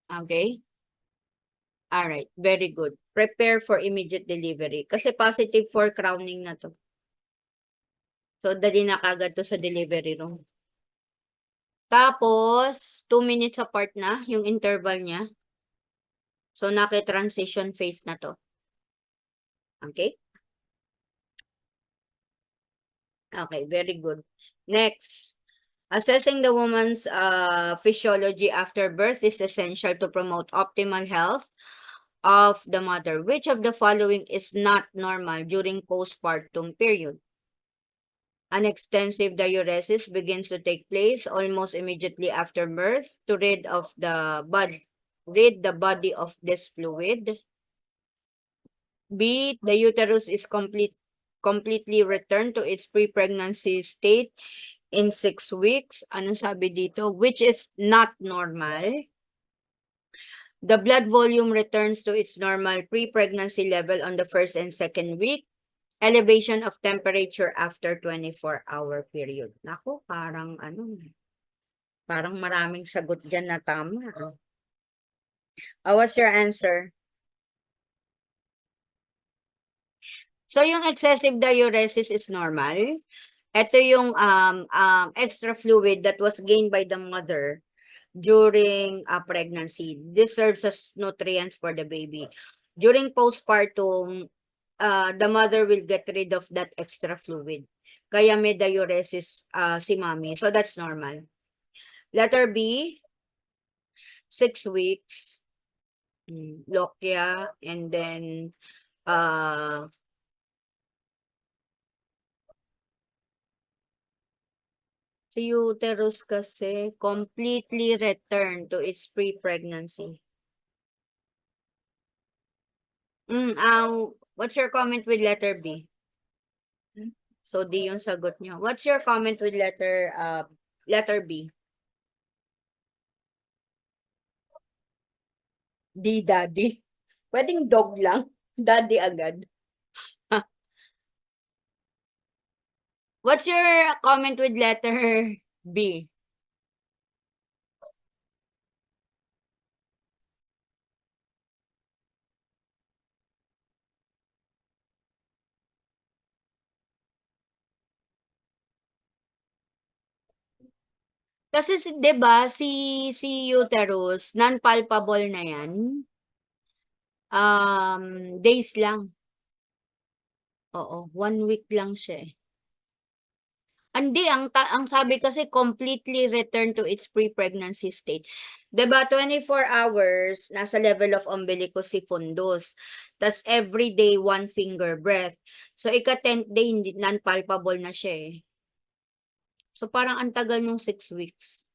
Okay? Alright, very good. Prepare for immediate delivery. Kasi positive for crowning na to. So, dali na kagad to sa delivery room. Tapos, 2 minutes apart na yung interval niya. So, naki-transition phase na to. Okay? Okay, very good. Next. Assessing the woman's physiology after birth is essential to promote optimal health of the mother. Which of the following is not normal during postpartum period? An extensive diuresis begins to take place almost immediately after birth to rid the body of this fluid. B, the uterus is completely returned to its pre-pregnancy state in 6 weeks. Ano sabi dito? Which is not normal. The blood volume returns to its normal pre-pregnancy level on the first and second week. Elevation of temperature after 24-hour period. Naku, parang maraming sagot dyan na tama. What's your answer? So, yung excessive diuresis is normal. Ito yung extra fluid that was gained by the mother during pregnancy. This serves as nutrients for the baby. During postpartum, the mother will get rid of that extra fluid. Kaya may diuresis si mommy. So that's normal. Letter B, 6 weeks. Lochia, and then si uterus kasi completely return to its pre-pregnancy. What's your comment with letter B? So, D yung sagot nyo. What's your comment with letter B? D, daddy. Pwedeng dog lang. Daddy agad. What's your comment with letter B? Kasi 'di ba si uterus non-palpable na 'yan. Days lang. Oo, 1 week lang siya, eh. Hindi, ang sabi kasi completely return to its pre-pregnancy state. 'Di ba 24 hours nasa level of umbilicus si fundus. Tas every day 1 finger breath. So ika-10th day hindi non-palpable na siya, eh. So parang ang tagal nung 6 weeks.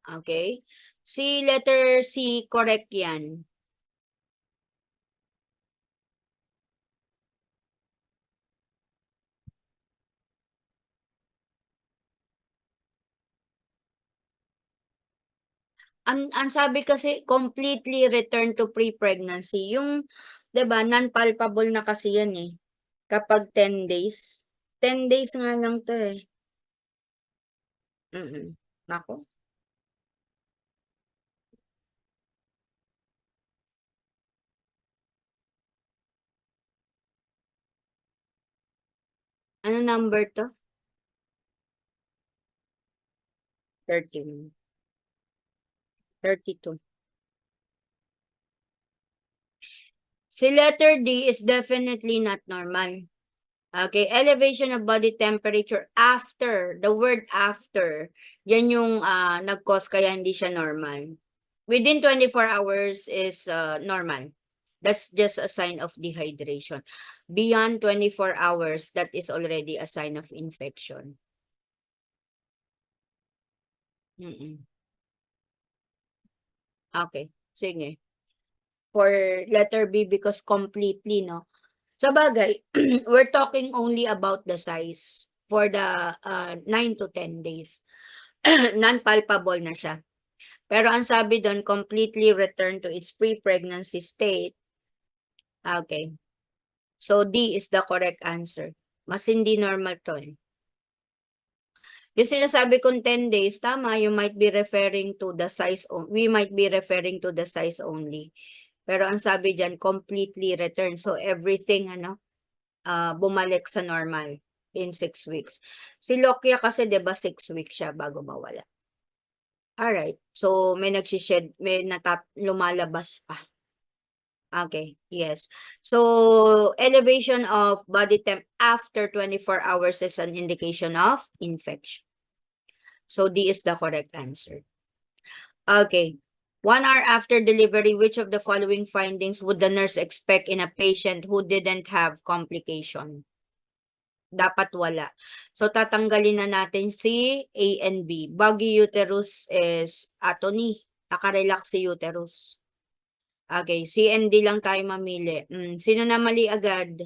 Okay? Si letter C, correct 'yan. Ang sabi kasi completely return to pre-pregnancy, yung 'di ba non-palpable na kasi 'yan, eh, kapag 10 days. 10 days nga lang 'to, eh. Naku, ano number 'to? 13, 32. Si letter D is definitely not normal. Okay, elevation of body temperature after, the word after, yan yung nag-cause kaya hindi siya normal. Within 24 hours is normal. That's just a sign of dehydration. Beyond 24 hours, that is already a sign of infection. Mm-mm. Okay, sige. For letter B, because completely, no? Sa bagay, we're talking only about the size for the 9 to 10 days. Non-palpable na siya. Pero ang sabi doon, completely return to its pre-pregnancy state. Okay. So, D is the correct answer. Mas hindi normal to, eh. Yung sinasabi kong 10 days, tama, you might be referring to the size, we might be referring to the size only. Pero ang sabi dyan, completely return. So, everything, bumalik sa normal in 6 weeks. Si Lokia kasi, 'di ba, 6 weeks siya bago mawala. Alright. So, may may lumalabas pa. Okay, yes. So, elevation of body temp after 24 hours is an indication of infection. So, D is the correct answer. Okay. 1 hour after delivery, which of the following findings would the nurse expect in a patient who didn't have complication? Dapat wala. So, tatanggalin na natin si A and B. Baggy uterus is atony. Nakarelax si uterus. Okay, C and D lang tayo mamili. Sino na mali agad?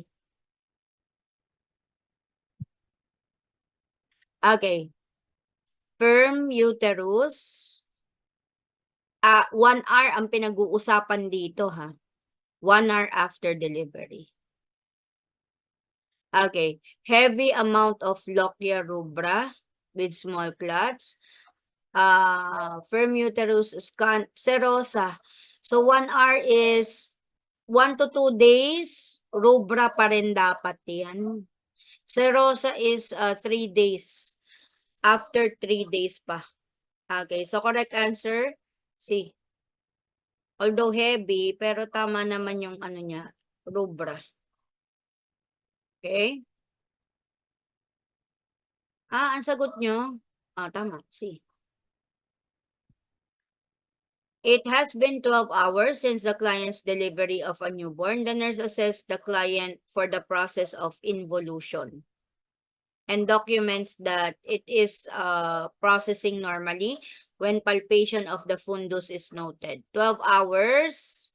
Okay. Firm uterus. 1 hour ang pinag-uusapan dito, ha? 1 hour after delivery. Okay. Heavy amount of lochia rubra with small clots. firm uterus serosa. So 1 hour is 1 to 2 days, rubra pa rin dapat yan. Serosa is 3 days. After 3 days pa. Okay, so correct answer, C. Although heavy, pero tama naman yung ano niya, rubra. Okay? Ang sagot nyo? Tama, C. It has been 12 hours since the client's delivery of a newborn. The nurse assessed the client for the process of involution and documents that it is processing normally when palpation of the fundus is noted. 12 hours.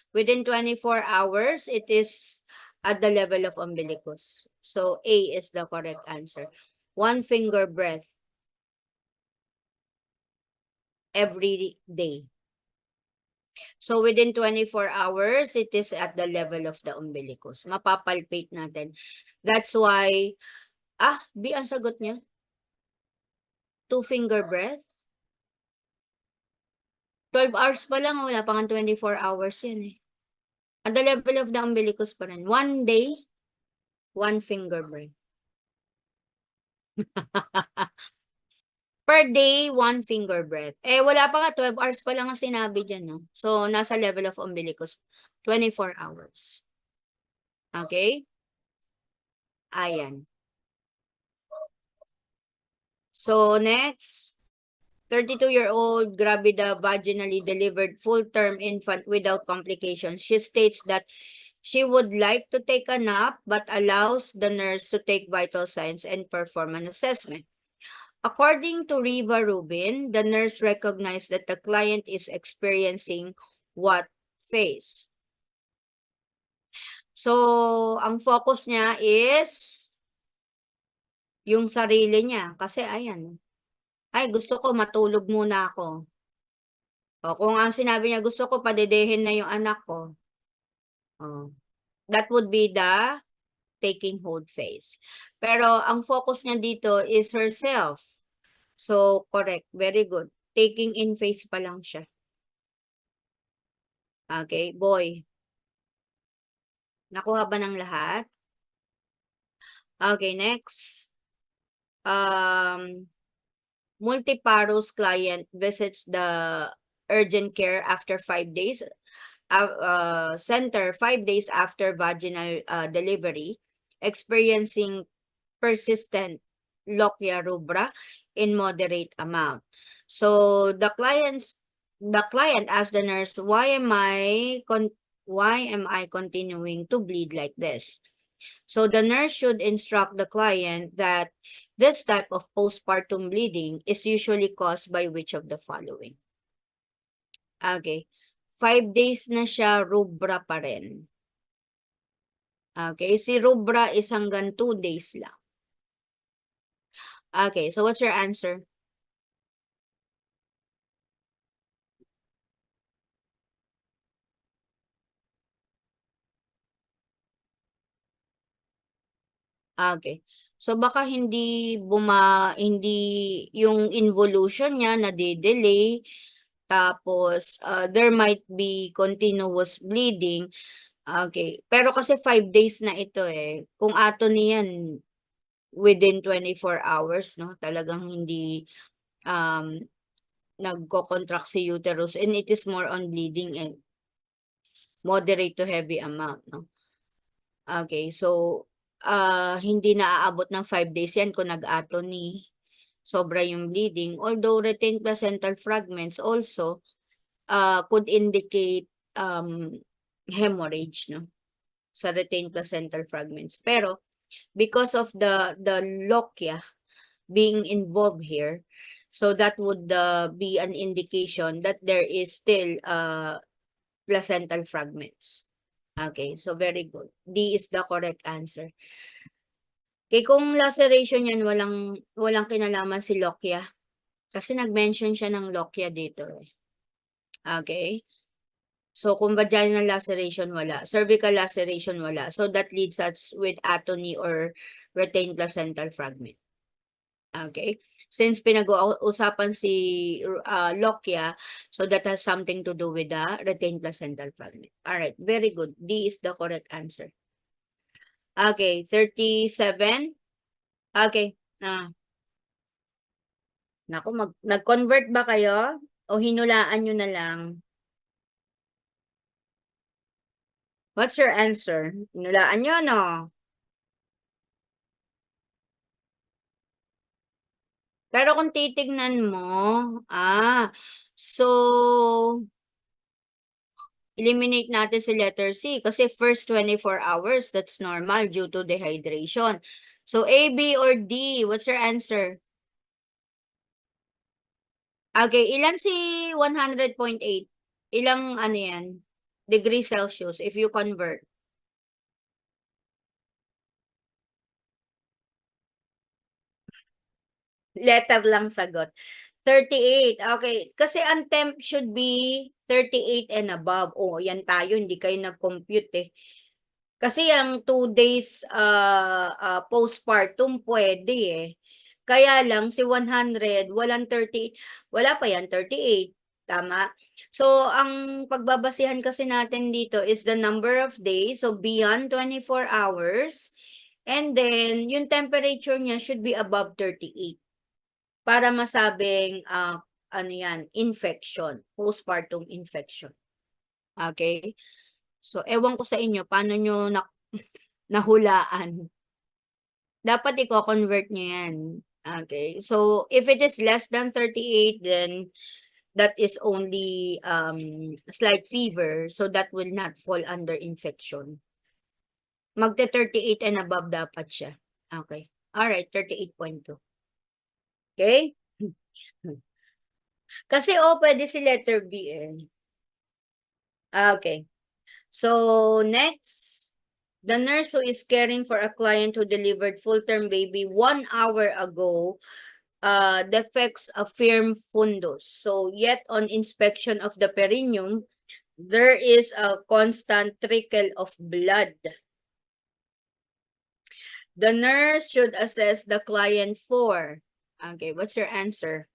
Within 24 hours, it is at the level of umbilicus. So A is the correct answer. 1 finger breath every day. So within 24 hours, it is at the level of the umbilicus. Mapapalpate natin. That's why, B ang sagot niya? 2 finger breath? 12 hours pa lang, wala pa nga 24 hours yan eh. At the level of the umbilicus pa rin. 1 day, 1 finger breath. Per day, 1 finger breath. Wala pa nga, 12 hours pa lang ang sinabi dyan, no? So, nasa level of umbilicus, 24 hours. Okay? Ayan. So, next, 32-year-old gravida vaginally delivered full-term infant without complications. She states that she would like to take a nap but allows the nurse to take vital signs and perform an assessment. According to Riva Rubin, the nurse recognized that the client is experiencing what phase? So, ang focus niya is yung sarili niya. Kasi ayan, gusto ko matulog muna ako. O, kung ang sinabi niya, gusto ko padedehin na yung anak ko. That would be the taking hold phase. Pero ang focus niya dito is herself. So, correct. Very good. Taking in phase pa lang siya. Okay, boy. Nakuha ba ng lahat? Okay, next. Multiparous client visits the urgent care after 5 days. Center 5 days after vaginal delivery, experiencing persistent lochia rubra in moderate amount. So the client asked the nurse, why am I continuing to bleed like this? So the nurse should instruct the client that this type of postpartum bleeding is usually caused by which of the following? Okay. 5 days na siya, rubra pa rin. Okay, si rubra is hanggang 2 days lang. Okay, so what's your answer? Okay. So baka hindi yung involution niya nade-delay, tapos there might be continuous bleeding. Okay. Pero kasi 5 days na ito eh. Kung ato niyan within 24 hours, no? Talagang hindi nagko-contract si uterus, and it is more on bleeding and moderate to heavy amount, no? Okay, so hindi na aabot ng 5 days yan kung nag-atony. Sobra yung bleeding. Although retained placental fragments also could indicate hemorrhage, no? Sa retained placental fragments. Pero because of the lochia being involved here, so that would be an indication that there is still placental fragments. Okay, so very good. D is the correct answer. Okay, kung laceration yan, walang kinalaman si lochia. Kasi nag-mention siya ng lochia dito. Okay? So, kung vaginal laceration, wala. Cervical laceration, wala. So, that leads us with atony or retained placental fragment. Okay? Since pinag-uusapan si Lokia, so that has something to do with the retained placental fragment. Alright, very good. D is the correct answer. Okay, 37. Okay. Naku, nag-convert ba kayo? O hinulaan nyo na lang? What's your answer? Hinulaan nyo, no? Pero kung titignan mo, so, eliminate natin si letter C kasi first 24 hours, that's normal due to dehydration. So, A, B, or D? What's your answer? Okay, ilan si 100.8? Ilang ano yan? Degree Celsius if you convert. Letter lang sagot. 38. Okay. Kasi ang temp should be 38 and above. Oh, yan tayo. Hindi kayo nag-compute eh. Kasi ang 2 days postpartum pwede eh. Kaya lang si 100, walang 30, wala pa yan, 38. Tama? So, ang pagbabasihan kasi natin dito is the number of days. So, beyond 24 hours. And then, yung temperature niya should be above 38 para masabing ano yan, infection, postpartum infection. Okay? So, ewan ko sa inyo, paano nyo nahulaan? Dapat i-convert nyo yan. Okay? So, if it is less than 38, then that is only slight fever, so that will not fall under infection. Magte-38 and above dapat siya. Okay. Alright, 38.2. Okay? Kasi pwede si letter B eh. Okay. So, next, the nurse who is caring for a client who delivered full-term baby 1 hour ago defects a firm fundus. So, yet on inspection of the perineum, there is a constant trickle of blood. The nurse should assess the client for. Okay, what's your answer?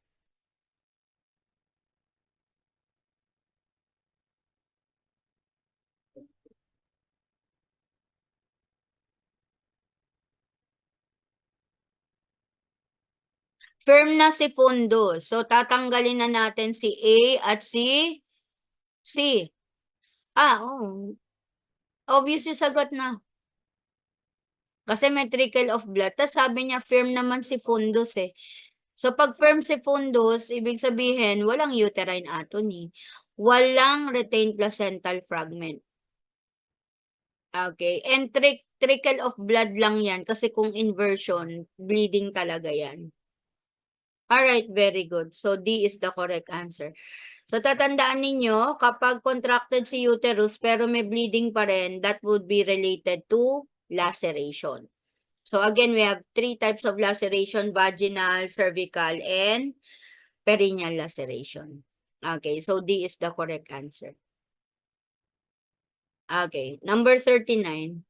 Firm na si fundus. So, tatanggalin na natin si A at si C. Obvious yung sagot na. Kasi may trickle of blood. Tapos sabi niya, firm naman si fundus eh. So, pag firm si fundus, ibig sabihin, walang uterine atony. Walang retained placental fragment. Okay. And trickle of blood lang yan. Kasi kung inversion, bleeding talaga yan. Alright, very good. So, D is the correct answer. So, tatandaan ninyo, kapag contracted si uterus pero may bleeding pa rin, that would be related to laceration. So, again, we have 3 types of laceration: vaginal, cervical, and perineal laceration. Okay, so D is the correct answer. Okay, number 39.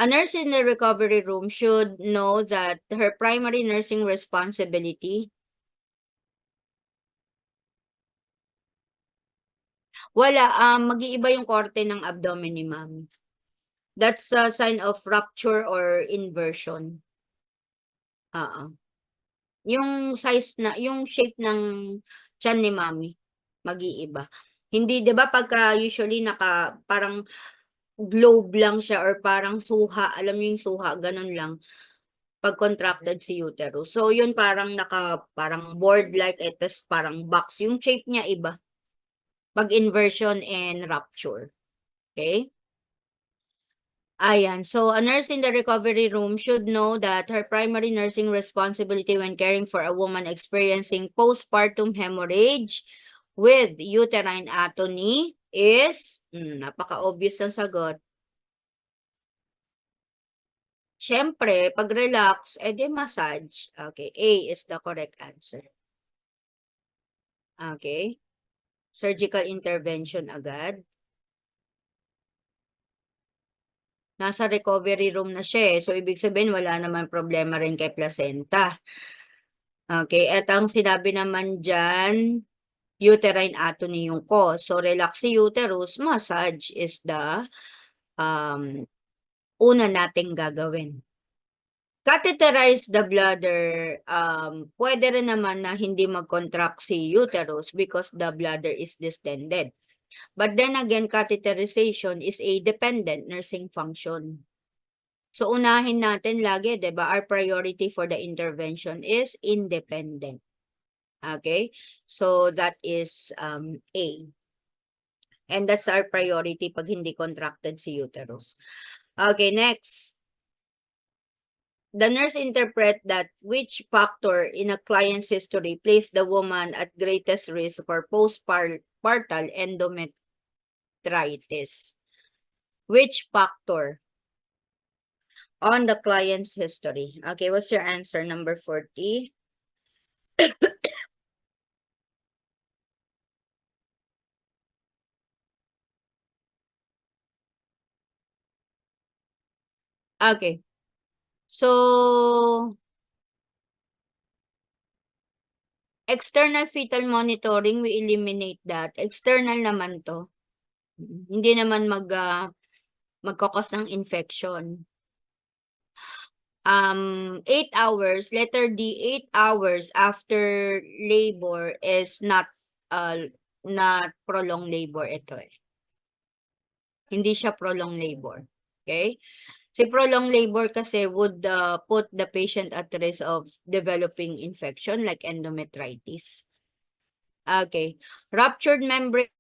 A nurse in the recovery room should know that her primary nursing responsibility. Wala, mag-iiba yung korte ng abdomen ni ma'am. That's a sign of rupture or inversion. Yung size na, yung shape ng tiyan ni mami, mag-iiba. Hindi, 'di ba pagka usually parang globe lang siya or parang suha, alam mo yung suha, ganun lang, pag contracted si uterus. So, yun parang parang board-like, etes parang box. Yung shape niya iba. Pag inversion and rupture. Okay? Ayan. So, a nurse in the recovery room should know that her primary nursing responsibility when caring for a woman experiencing postpartum hemorrhage with uterine atony is, napaka-obvious ang sagot. Siyempre, pag relax, edi massage. Okay, A is the correct answer. Okay. Surgical intervention agad. Nasa recovery room na siya eh. So, ibig sabihin, wala naman problema rin kay placenta. Okay, at ang sinabi naman dyan, uterine atony yung cause. So, relaxy uterus massage is the una nating gagawin. Catheterize the bladder, pwede rin naman na hindi mag-contract si uterus because the bladder is distended. But then again, catheterization is a dependent nursing function. So, unahin natin lagi, di ba? Our priority for the intervention is independent. Okay? So, that is A. And that's our priority pag hindi contracted si uterus. Okay, next. The nurse interpret that which factor in a client's history place the woman at greatest risk for postpartal endometritis. Which factor on the client's history? Okay, what's your answer? Number 40. Okay. So, external fetal monitoring, we eliminate that. External naman to. Hindi naman magkakos ng infection. 8 hours, letter D, 8 hours after labor is not prolonged labor ito eh. Hindi siya prolonged labor. Okay? Si prolonged labor kasi would put the patient at risk of developing infection like endometritis. Okay. Ruptured membrane.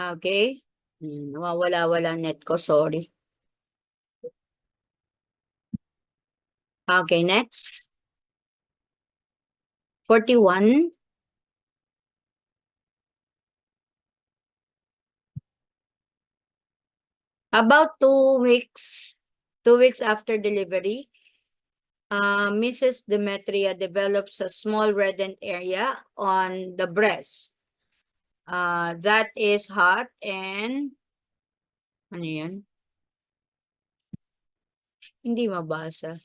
Okay. Nawawala-wala net ko, sorry. Okay, next. 41. About 2 weeks after delivery, Mrs. Demetria develops a small reddened area on the breast. That is hot and ano yan? Hindi mabasa.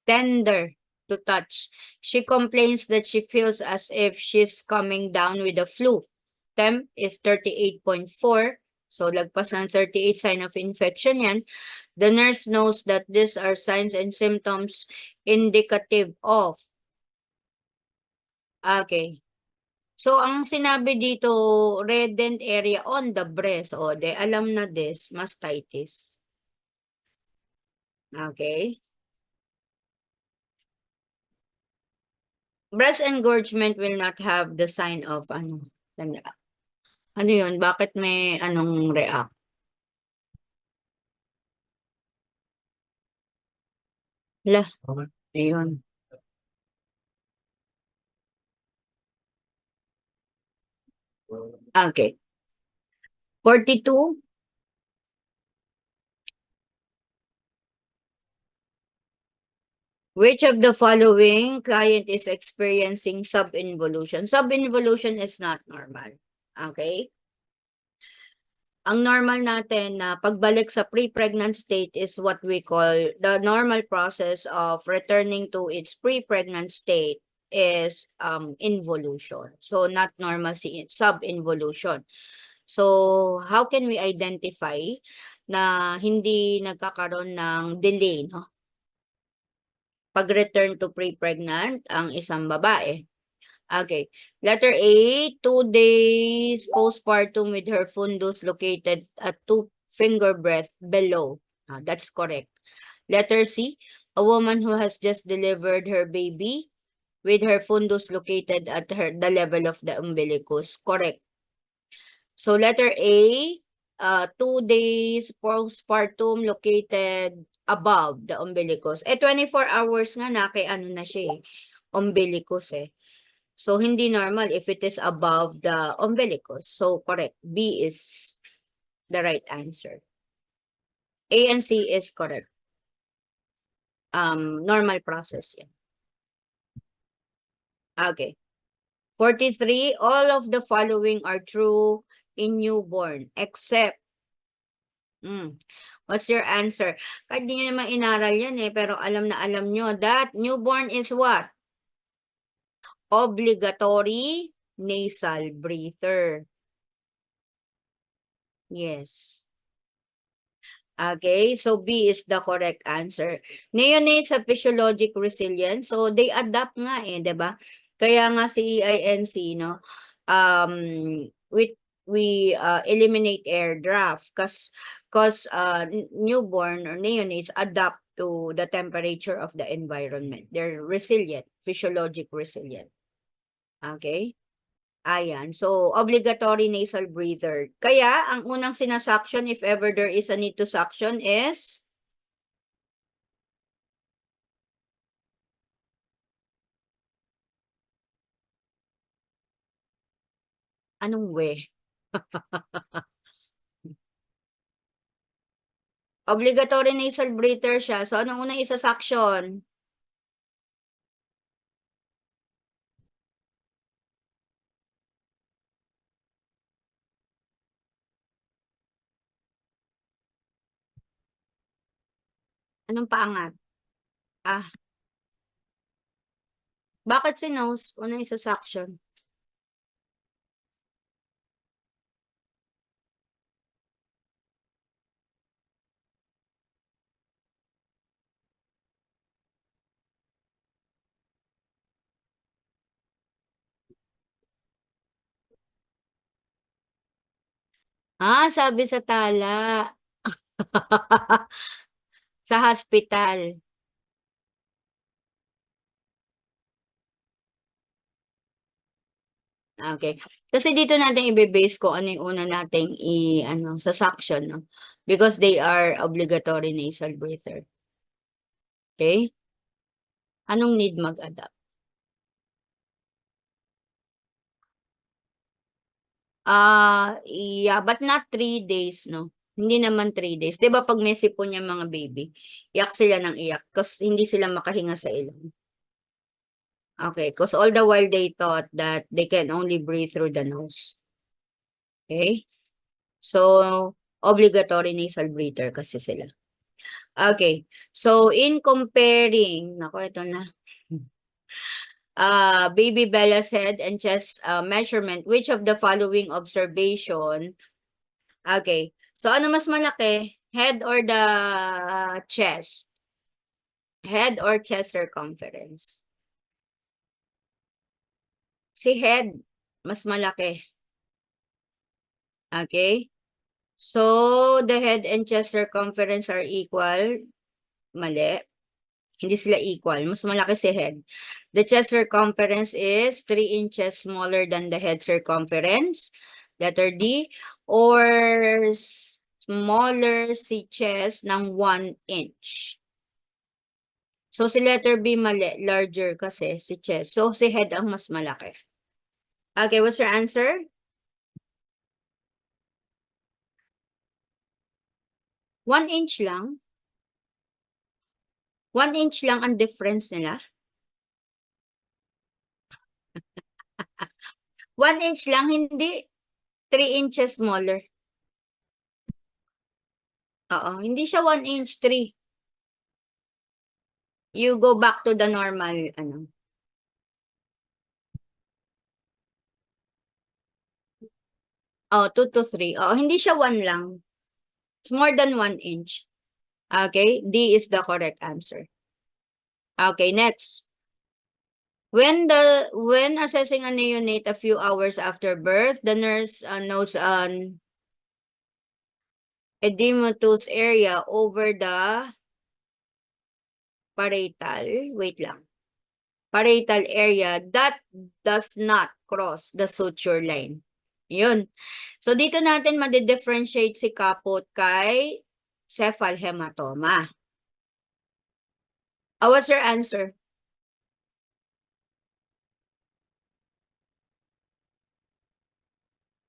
Tender to touch. She complains that she feels as if she's coming down with the flu. Temp is 38.4. So, lagpas ng 38, sign of infection yan. The nurse knows that these are signs and symptoms indicative of. Okay. So, ang sinabi dito, reddened area on the breast. O, alam na this, mastitis. Okay. Breast engorgement will not have the sign of ano yun? Bakit may anong react? Lah, ayun. Okay. 42. Which of the following client is experiencing subinvolution? Subinvolution is not normal. Okay? Ang normal natin na pagbalik sa pre-pregnant state is what we call the normal process of returning to its pre-pregnant state is involution. So not normal si subinvolution. So how can we identify na hindi nagkakaroon ng delay, no? Pag-return to pre-pregnant ang isang babae. Okay. Letter A, 2 days postpartum with her fundus located at 2 finger breadth below. That's correct. Letter C, a woman who has just delivered her baby with her fundus located at the level of the umbilicus. Correct. So letter A, 2 days postpartum located above the umbilicus. 24 hours nga na kay ano na siya umbilicus So hindi normal if it is above the umbilicus. So correct. B is the right answer. A and C is correct. Normal process yan. Okay. 43, all of the following are true in newborn except what's your answer? Kahit di nyo naman inaral yan pero alam na alam nyo that newborn is what? Obligatory nasal breather. Yes. Okay, so B is the correct answer. Neonates have physiologic resilience, so they adapt nga 'di ba? Kaya nga si EINC, no, we eliminate air draft cause newborn or neonates adapt to the temperature of the environment. They're resilient, physiologic resilient. Okay? Ayan. So, obligatory nasal breather. Kaya, ang unang sinasuction, if ever there is a need to suction, is anong we? Obligatory nasal breather siya. So, anong unang isa-suction? Anong paangat? Bakit si nose? Unang isa-suction? Sabi sa tala. Sa hospital. Okay. Kasi dito natin ibe-base ko ano yung una nating sa suction, no? Because they are obligatory nasal breather. Okay? Anong need mag-adapt? Yeah, but not 3 days, no? Hindi naman 3 days. 'Di ba pag may sipon yung mga baby, iyak sila ng iyak kasi hindi sila makahinga sa ilong. Okay, because all the while they thought that they can only breathe through the nose. Okay? So, obligatory nasal breather kasi sila. Okay. So, in comparing, nako, ito na. Baby Bella's head and chest measurement, which of the following observation? Okay. So, ano mas malaki? Head or the chest? Head or chest circumference? Si head, mas malaki. Okay? So, the head and chest circumference are equal. Mali. Hindi sila equal. Mas malaki si head. The chest circumference is 3 inches smaller than the head circumference. Letter D. Or smaller si chest ng 1 inch. So, si letter B mali. Larger kasi si chest. So, si head ang mas malaki. Okay, what's your answer? 1 inch lang? 1 inch lang ang difference nila? 1 inch lang, hindi 3 inches smaller. Oo, hindi siya 1 inch, 3. You go back to the normal, ano. Oh, 2 to 3. Oh, hindi siya 1 lang. It's more than 1 inch. Okay, D is the correct answer. Okay, next. When assessing a neonate a few hours after birth, the nurse notes on edematous area over the parietal, wait lang, parietal area that does not cross the suture line. Yun. So, dito natin ma-differentiate si kaput kay cephalhematoma. What's your answer?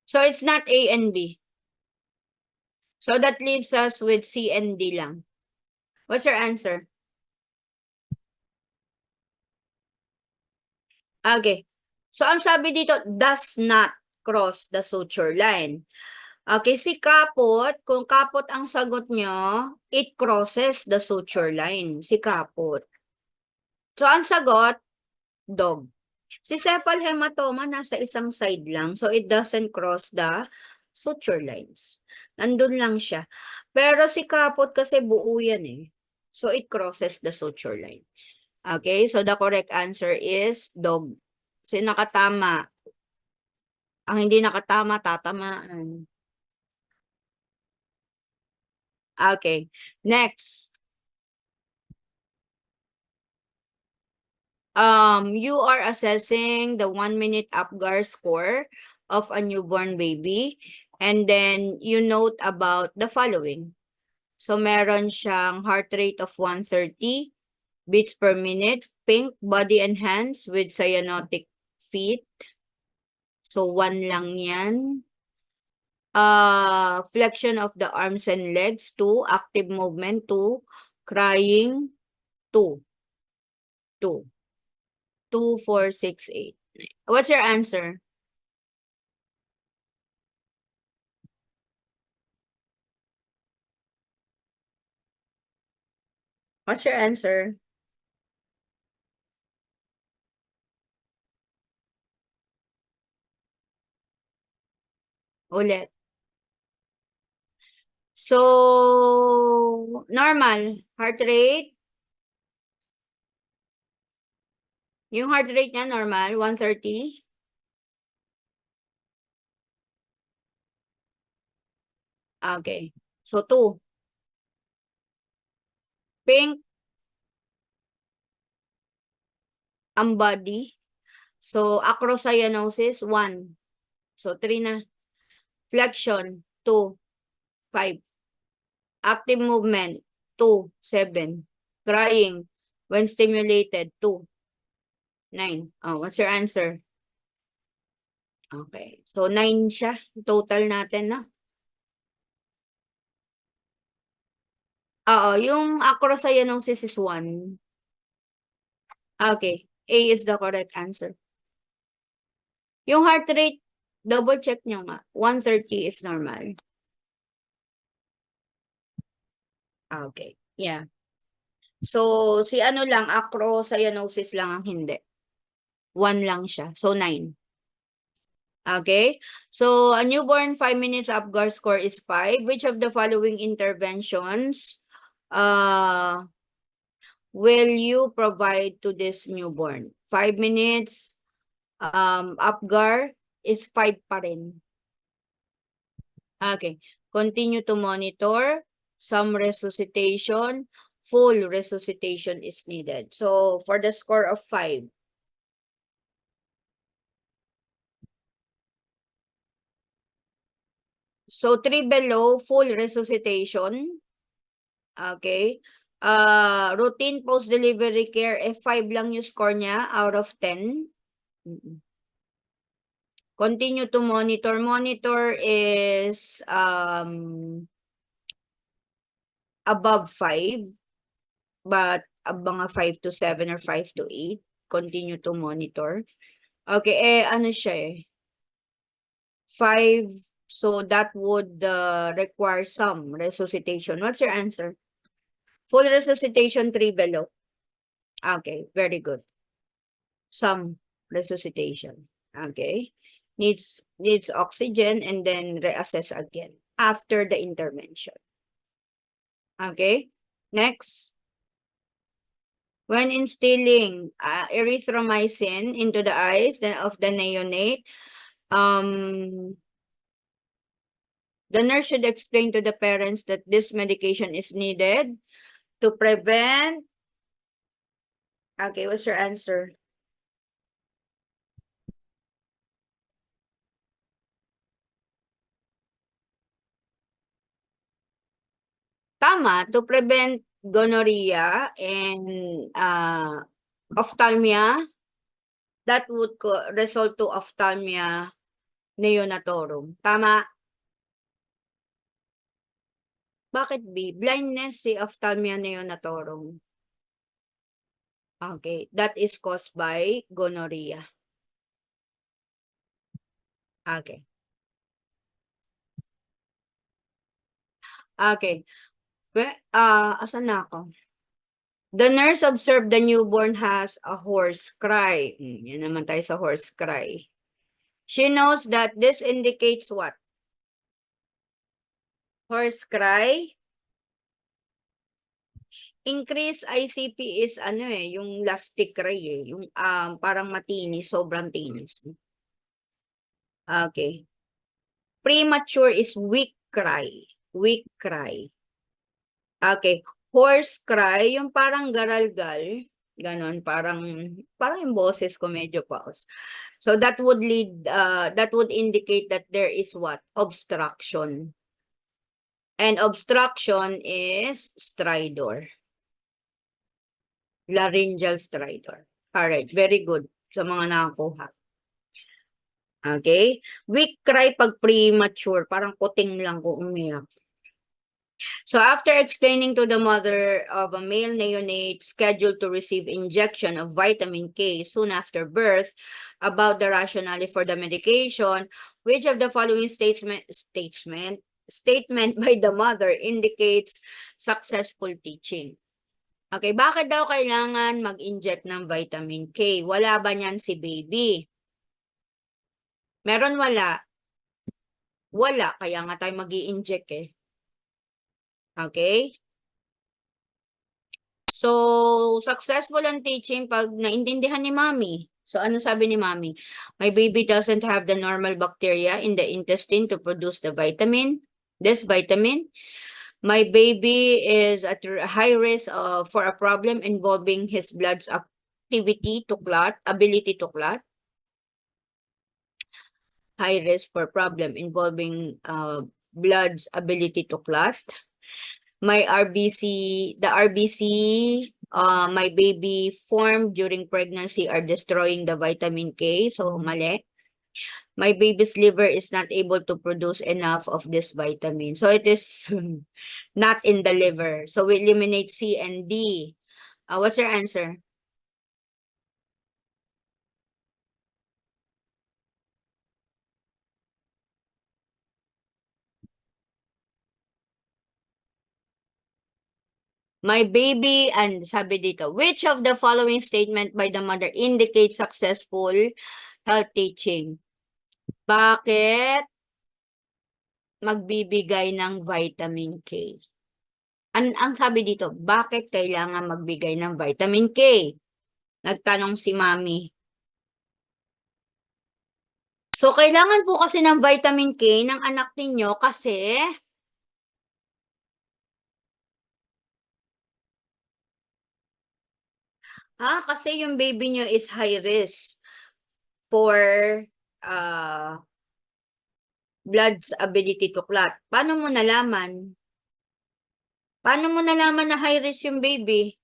So, it's not A and B. So, that leaves us with C and D lang. What's your answer? Okay. So, ang sabi dito, does not cross the suture line. Okay, si kapot, kung kapot ang sagot nyo, it crosses the suture line, si kapot. So, ang sagot, dog. Si cephalhematoma nasa isang side lang, so it doesn't cross the suture lines. Nandun lang siya. Pero si kapot kasi buo yan eh. So, it crosses the suture line. Okay, so the correct answer is dog. Kasi nakatama. Ang hindi nakatama, tatamaan. Okay, next. You are assessing the 1-minute APGAR score of a newborn baby, and then you note about the following. So, meron siyang heart rate of 130 beats per minute, pink body and hands with cyanotic feet. So, 1 lang yan. Flexion of the arms and legs, 2. Active movement, 2. Crying, 2. 2. 2, 4, 6, 8. What's your answer? What's your answer? Ulit. So, normal. Heart rate. Yung heart rate niya normal, 130. Okay. So, 2. Pink, ang body. So, acrocyanosis, 1. So, 3 na. Flexion, 2. 5. Active movement, 2. 7. Crying, when stimulated, 2. 9. Oh, what's your answer? Okay. So, 9 siya. Total natin, no? Oo, yung acrocyanosis is 1. Okay. A is the correct answer. Yung heart rate, double check nyo nga. 130 is normal. Okay. Yeah. So, si ano lang, acrocyanosis lang ang hindi. 1 lang siya. So, 9. Okay. So, a newborn 5 minutes APGAR score is 5. Which of the following interventions will you provide to this newborn? 5 minutes, APGAR is 5 pa rin. Okay. Continue to monitor. Some resuscitation. Full resuscitation is needed. So, for the score of 5. So, 3 below, full resuscitation. Okay. Routine post-delivery care, F5 lang yung score niya out of 10. Continue to monitor. Monitor is above 5, but mga 5 to 7 or 5 to 8. Continue to monitor. Okay, ano siya 5, so that would require some resuscitation. What's your answer? Full resuscitation, 3 below. Okay, very good. Some resuscitation. Okay. Needs oxygen and then reassess again after the intervention. Okay. Next. When instilling erythromycin into the eyes of the neonate, The nurse should explain to the parents that this medication is needed to prevent. Okay, what's your answer? Tama, to prevent gonorrhea and ophthalmia, that would result to ophthalmia neonatorum. Tama? Bakit B? Blindness si ophthalmia neonatorum. Okay, that is caused by gonorrhea. Okay. Okay. Well, asan na ako? The nurse observed the newborn has a hoarse cry. Yan naman tayo sa hoarse cry. She knows that this indicates what? Hoarse cry. Increase ICP is ano yung lastic cry yung parang matinis, sobrang tinis. Okay. Premature is weak cry. Weak cry. Okay. Hoarse cry, yung parang garalgal, ganon, parang yung boses ko medyo pause. So that would that would indicate that there is what? Obstruction. And obstruction is stridor. Laryngeal stridor. Alright, very good sa mga nakakuha. Okay? Weak cry pag premature, parang kuting lang kung umiyak. So after explaining to the mother of a male neonate scheduled to receive injection of vitamin K soon after birth about the rationale for the medication, which of the following statement by the mother indicates successful teaching? Okay, bakit daw kailangan mag-inject ng vitamin K? Wala ba niyan si baby? Meron wala? Wala, kaya nga tayo mag-i-inject Okay? So, successful ang teaching pag naintindihan ni mommy. So, ano sabi ni mommy? My baby doesn't have the normal bacteria in the intestine to produce the vitamin, this vitamin. My baby is at high risk for a problem involving his blood's activity to clot, ability to clot. High risk for problem involving blood's ability to clot. My the RBC my baby formed during pregnancy are destroying the vitamin K. So, mali. My baby's liver is not able to produce enough of this vitamin. So, it is not in the liver. So, we eliminate C and D. What's your answer? My baby, and sabi dito, which of the following statement by the mother indicates successful health teaching? Bakit magbibigay ng vitamin K? Ang sabi dito, bakit kailangan magbigay ng vitamin K? Nagtanong si Mami. So, kailangan po kasi ng vitamin K ng anak ninyo kasi kasi yung baby nyo is high risk for blood's ability to clot. Paano mo nalaman? Paano mo nalaman na high risk yung baby?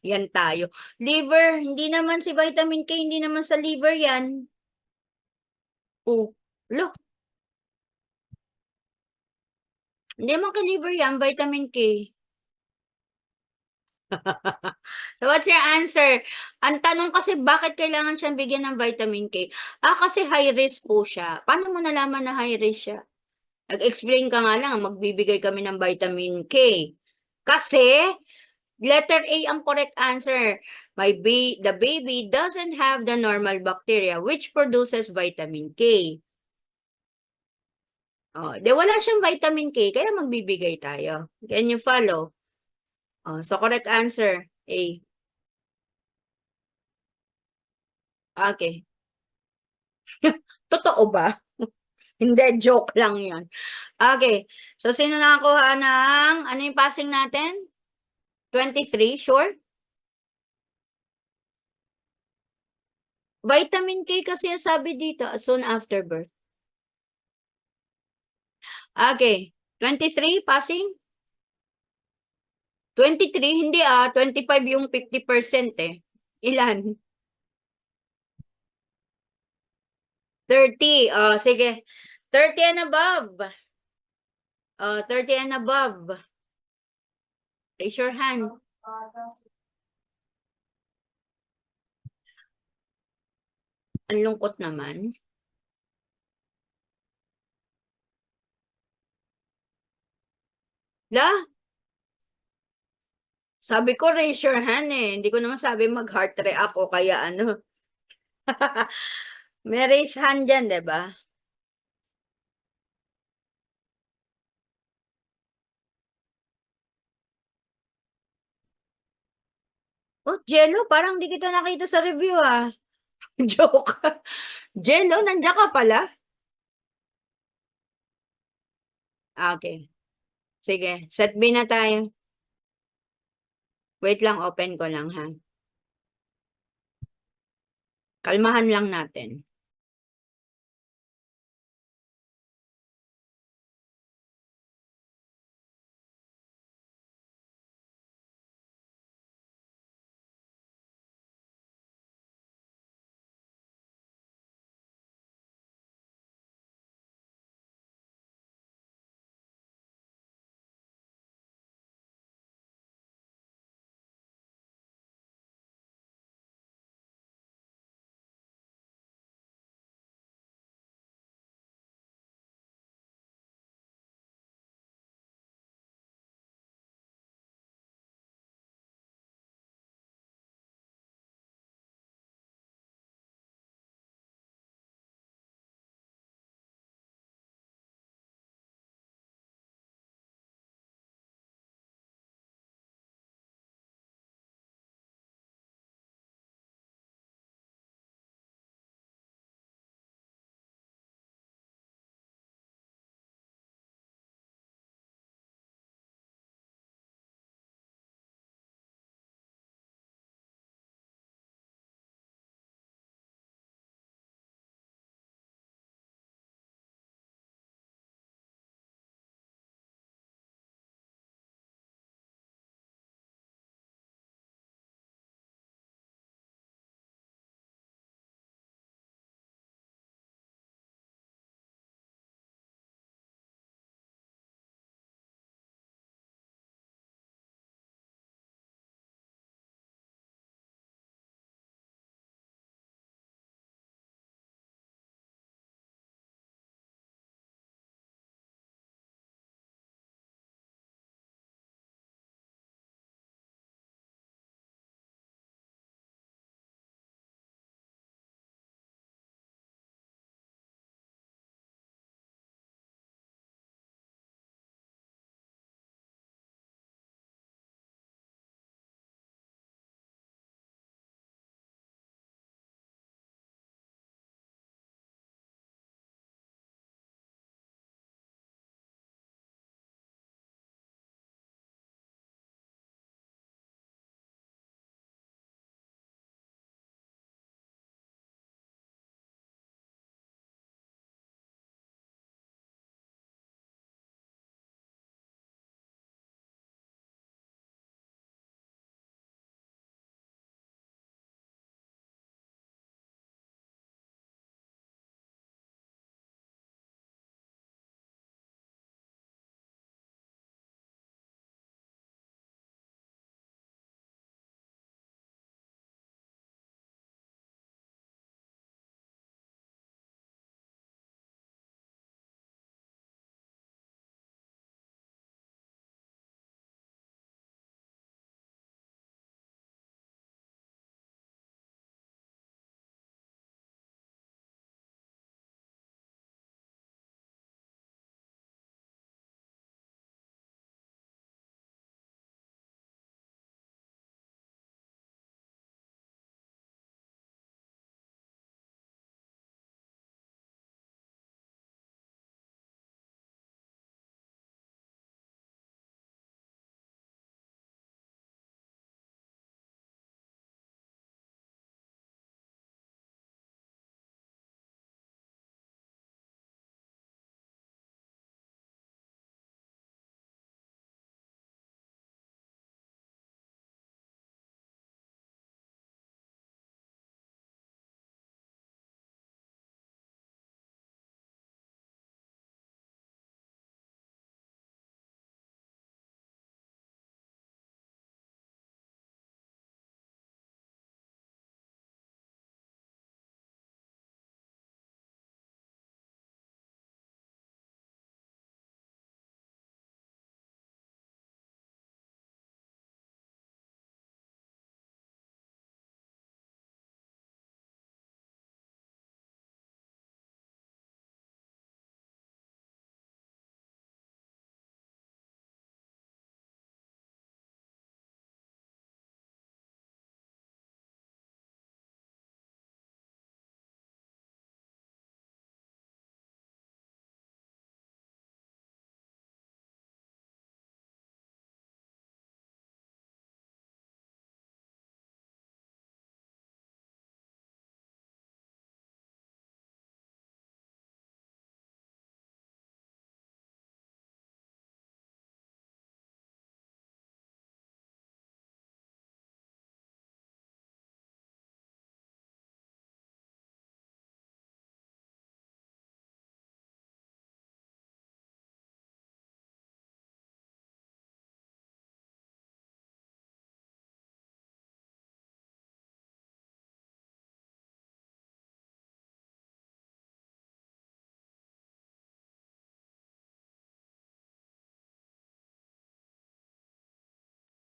Yan tayo. Liver, hindi naman si vitamin K, hindi naman sa liver yan. Oh, look. Hindi naman kay liver yan, vitamin K. So, what's your answer? Ang tanong kasi, bakit kailangan siyang bigyan ng vitamin K? Kasi high risk po siya. Paano mo nalaman na high risk siya? Nag-explain ka nga lang, magbibigay kami ng vitamin K. Kasi, letter A ang correct answer. The baby doesn't have the normal bacteria which produces vitamin K. Wala siyang vitamin K, kaya magbibigay tayo. Can you follow? So correct answer, A. Okay. Totoo ba? Hindi, joke lang yun. Okay. So, sino nakakuha ng, ano yung passing natin? 23, sure? Vitamin K kasi ang sabi dito, soon after birth. Okay. 23, passing? 23, hindi 25 yung 50% eh. Ilan? 30. Sige. 30 and above. 30 and above. Raise your hand. Ang lungkot naman. La, sabi ko raise your hand eh. Hindi ko naman sabi mag-heart react o kaya ano. May raise hand dyan, di ba? Oh, Jello, parang di kita nakita sa review ah. Joke. Jello, nandiyan ka pala? Okay. Sige, set B na tayo. Wait lang, open ko lang ha. Kalmahan lang natin.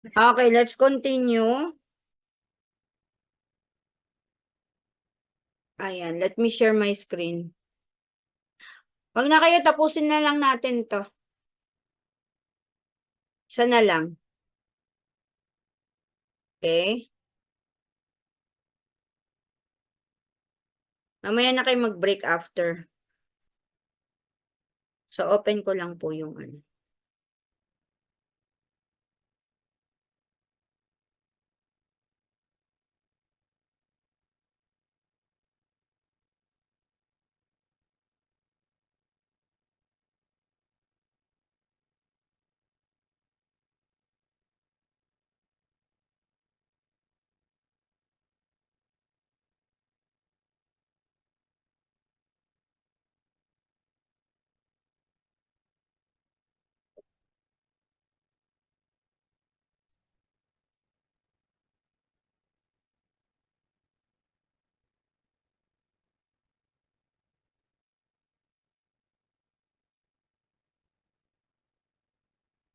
Okay, let's continue. Ayan, let me share my screen. Wag na kayo, tapusin na lang natin to. Isa na lang. Okay? Mamaya na kayo mag-break after. So, open ko lang po yung ano.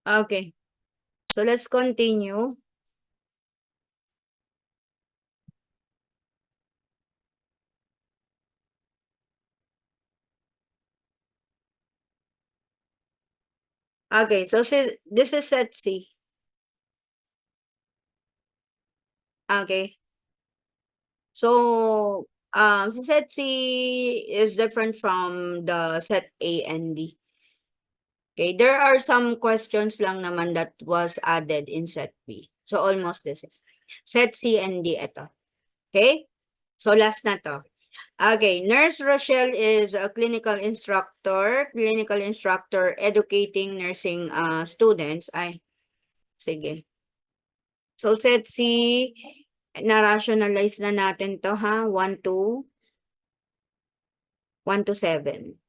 Okay. So, let's continue. Okay, so this is set C. Okay. So, si set C is different from the set A and D. Okay, there are some questions lang naman that was added in set B. So, almost the same. Set C and D, ito. Okay? So, last na to. Okay, Nurse Rochelle is a clinical instructor educating nursing students. Ay, sige. So, set C, na-rationalize na natin to ha. 1 to 7.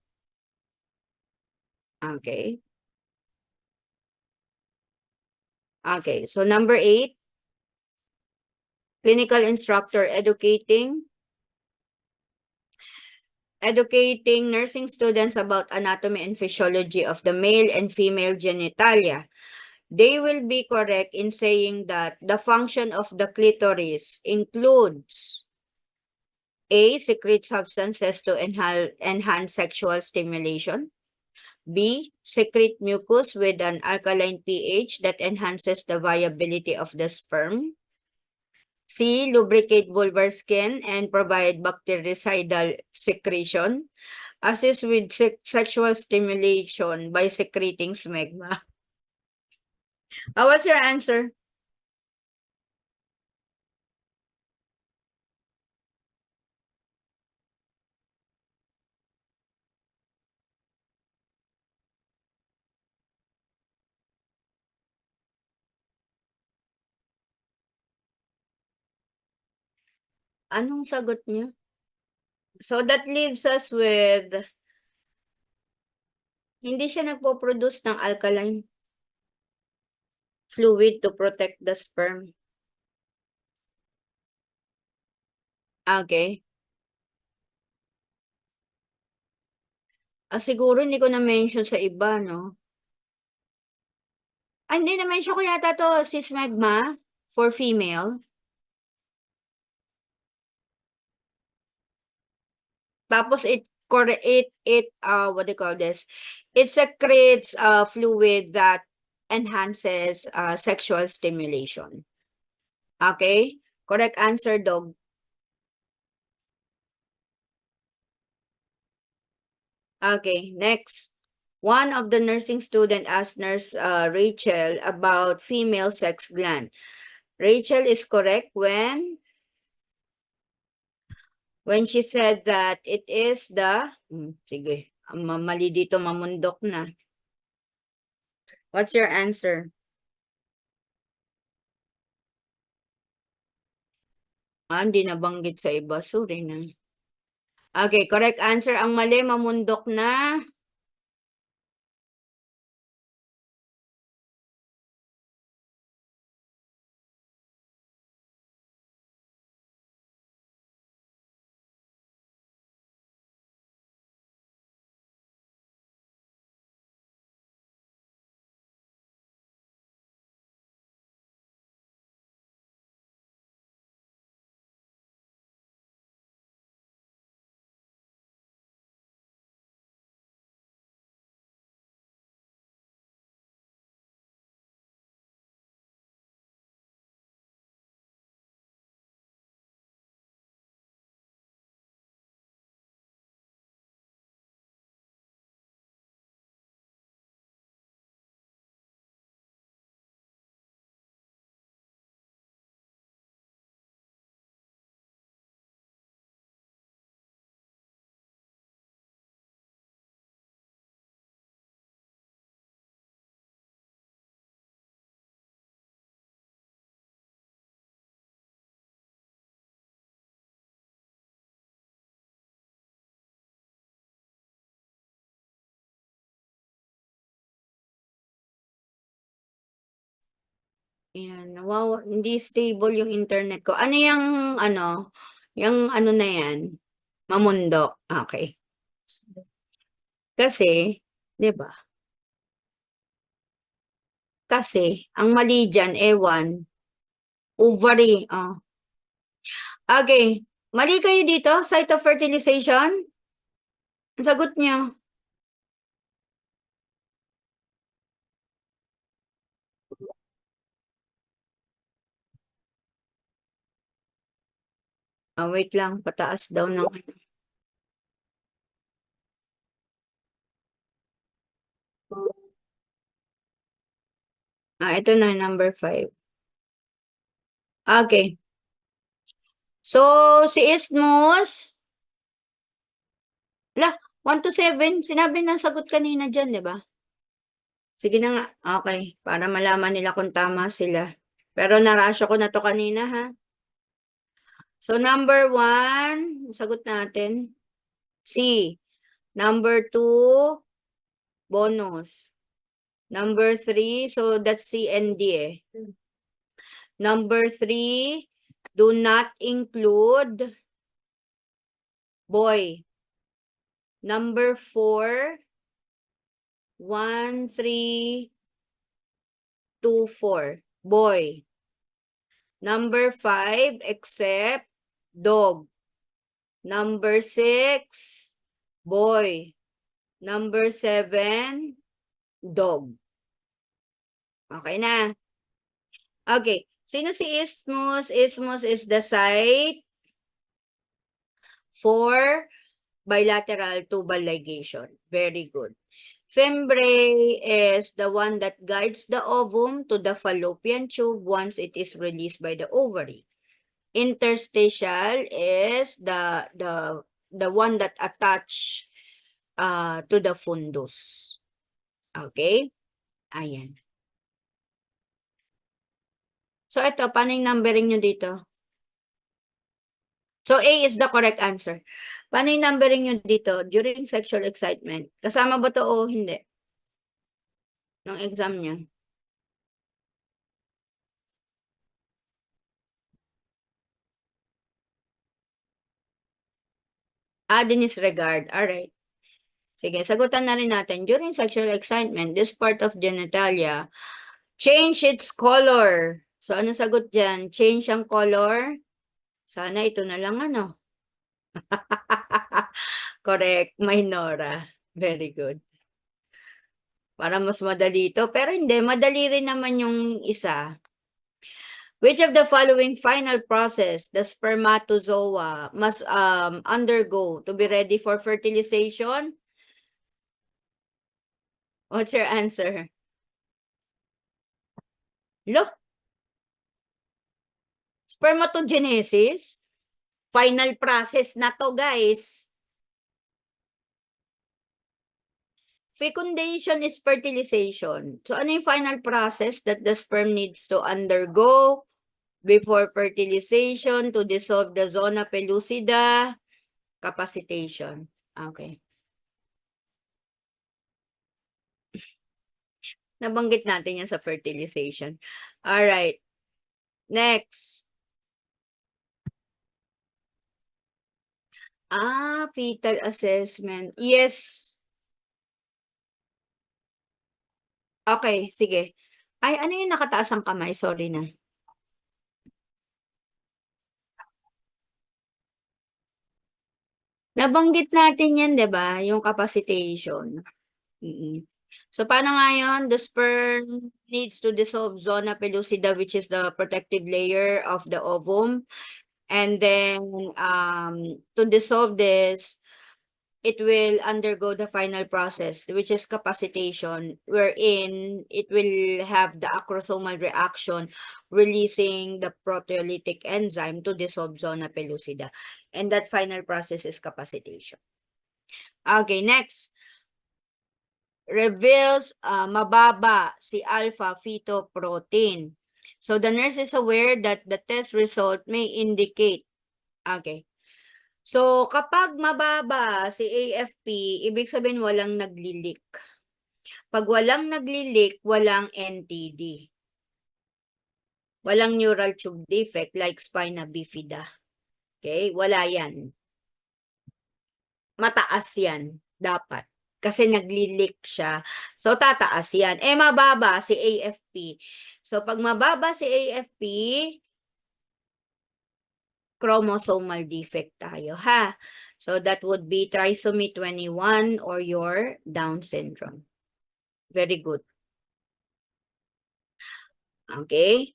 Okay. Okay, so number 8, clinical instructor educating nursing students about anatomy and physiology of the male and female genitalia. They will be correct in saying that the function of the clitoris includes A, secrete substances to enhance sexual stimulation. B, secrete mucus with an alkaline pH that enhances the viability of the sperm. C, lubricate vulvar skin and provide bactericidal secretion. Assist with sexual stimulation by secreting smegma. What's your answer? Anong sagot niyo? So that leaves us with, hindi siya nagpo-produce ng alkaline fluid to protect the sperm. Okay. Siguro hindi ko na-mention sa iba, no? Hindi na-mention ko yata to, si smegma for female. Tapos what do you call this? It secretes fluid that enhances sexual stimulation. Okay? Correct answer, dog. Okay, next. One of the nursing student asked Nurse Rachel about female sex gland. Rachel is correct when she said that it is the, sige, mali dito, mamundok na. What's your answer? Hindi nabanggit sa iba. Sorry na. Okay, correct answer. Ang mali, mamundok na. Ayan, wow, hindi stable yung internet ko. Ano yung ano na yan? Mamundo. Okay. Kasi, 'di ba? Kasi, ang mali dyan, ewan, ovary. Oh. Okay. Mali kayo dito, site of fertilization? Ang sagot niyo. Wait lang, pataas daw ng ito na, number 5. Okay. So, si Isthmus, 1 to 7, sinabi na sagot kanina dyan, di ba? Sige na nga. Okay, para malaman nila kung tama sila. Pero narasyo ko na to kanina, ha? So, number 1, sagot natin. C. Number 2, bonus. Number 3, so that's C and D eh. Number 3, do not include boy. Number 4, 1, 3, 2, 4, boy. Number 5, except dog. Number 6, boy. Number 7, dog. Okay na. Okay. Sino si Isthmus? Isthmus is the site for bilateral tubal ligation. Very good. Fimbriae is the one that guides the ovum to the fallopian tube once it is released by the ovary. Interstitial is the one that attach to the fundus. Okay? Ayan. So ito, paano yung numbering nyo dito? So A is the correct answer. Paano yung numbering nyo dito during sexual excitement? Kasama ba to o hindi? Nung exam nyo? Disregard. Alright. Sige, sagutan na rin natin. During sexual excitement, this part of genitalia change its color. So, ano sagot dyan? Change ang color? Sana ito na lang ano. Correct, Maynora. Very good. Para mas madali ito. Pero hindi, madali rin naman yung isa. Which of the following final process the spermatozoa must undergo to be ready for fertilization? What's your answer? Look, spermatogenesis? Final process na to, guys. Fecundation is fertilization. So, ano yung final process that the sperm needs to undergo before fertilization to dissolve the zona pellucida? Capacitation. Okay. Nabanggit natin yan sa fertilization. Alright. Next. Fetal assessment. Yes. Okay, sige. Ay, ano yung nakataas ang kamay? Sorry na. Nabanggit natin yan, di ba? Yung capacitation. So, paano nga yun? The sperm needs to dissolve zona pellucida, which is the protective layer of the ovum. And then, to dissolve this, it will undergo the final process, which is capacitation, wherein it will have the acrosomal reaction, releasing the proteolytic enzyme to dissolve zona pellucida. And that final process is capacitation. Okay, next. Reveals mababa si alpha fetoprotein. So the nurse is aware that the test result may indicate. Okay. So kapag mababa si AFP, ibig sabihin walang naglilik. Pag walang naglilik, walang NTD. Walang neural tube defect like spina bifida. Okay? Wala yan. Mataas yan. Dapat. Kasi nagli-leak siya. So, tataas yan. Mababa si AFP. So, pag mababa si AFP, chromosomal defect tayo, ha? So, that would be trisomy 21 or your Down syndrome. Very good. Okay?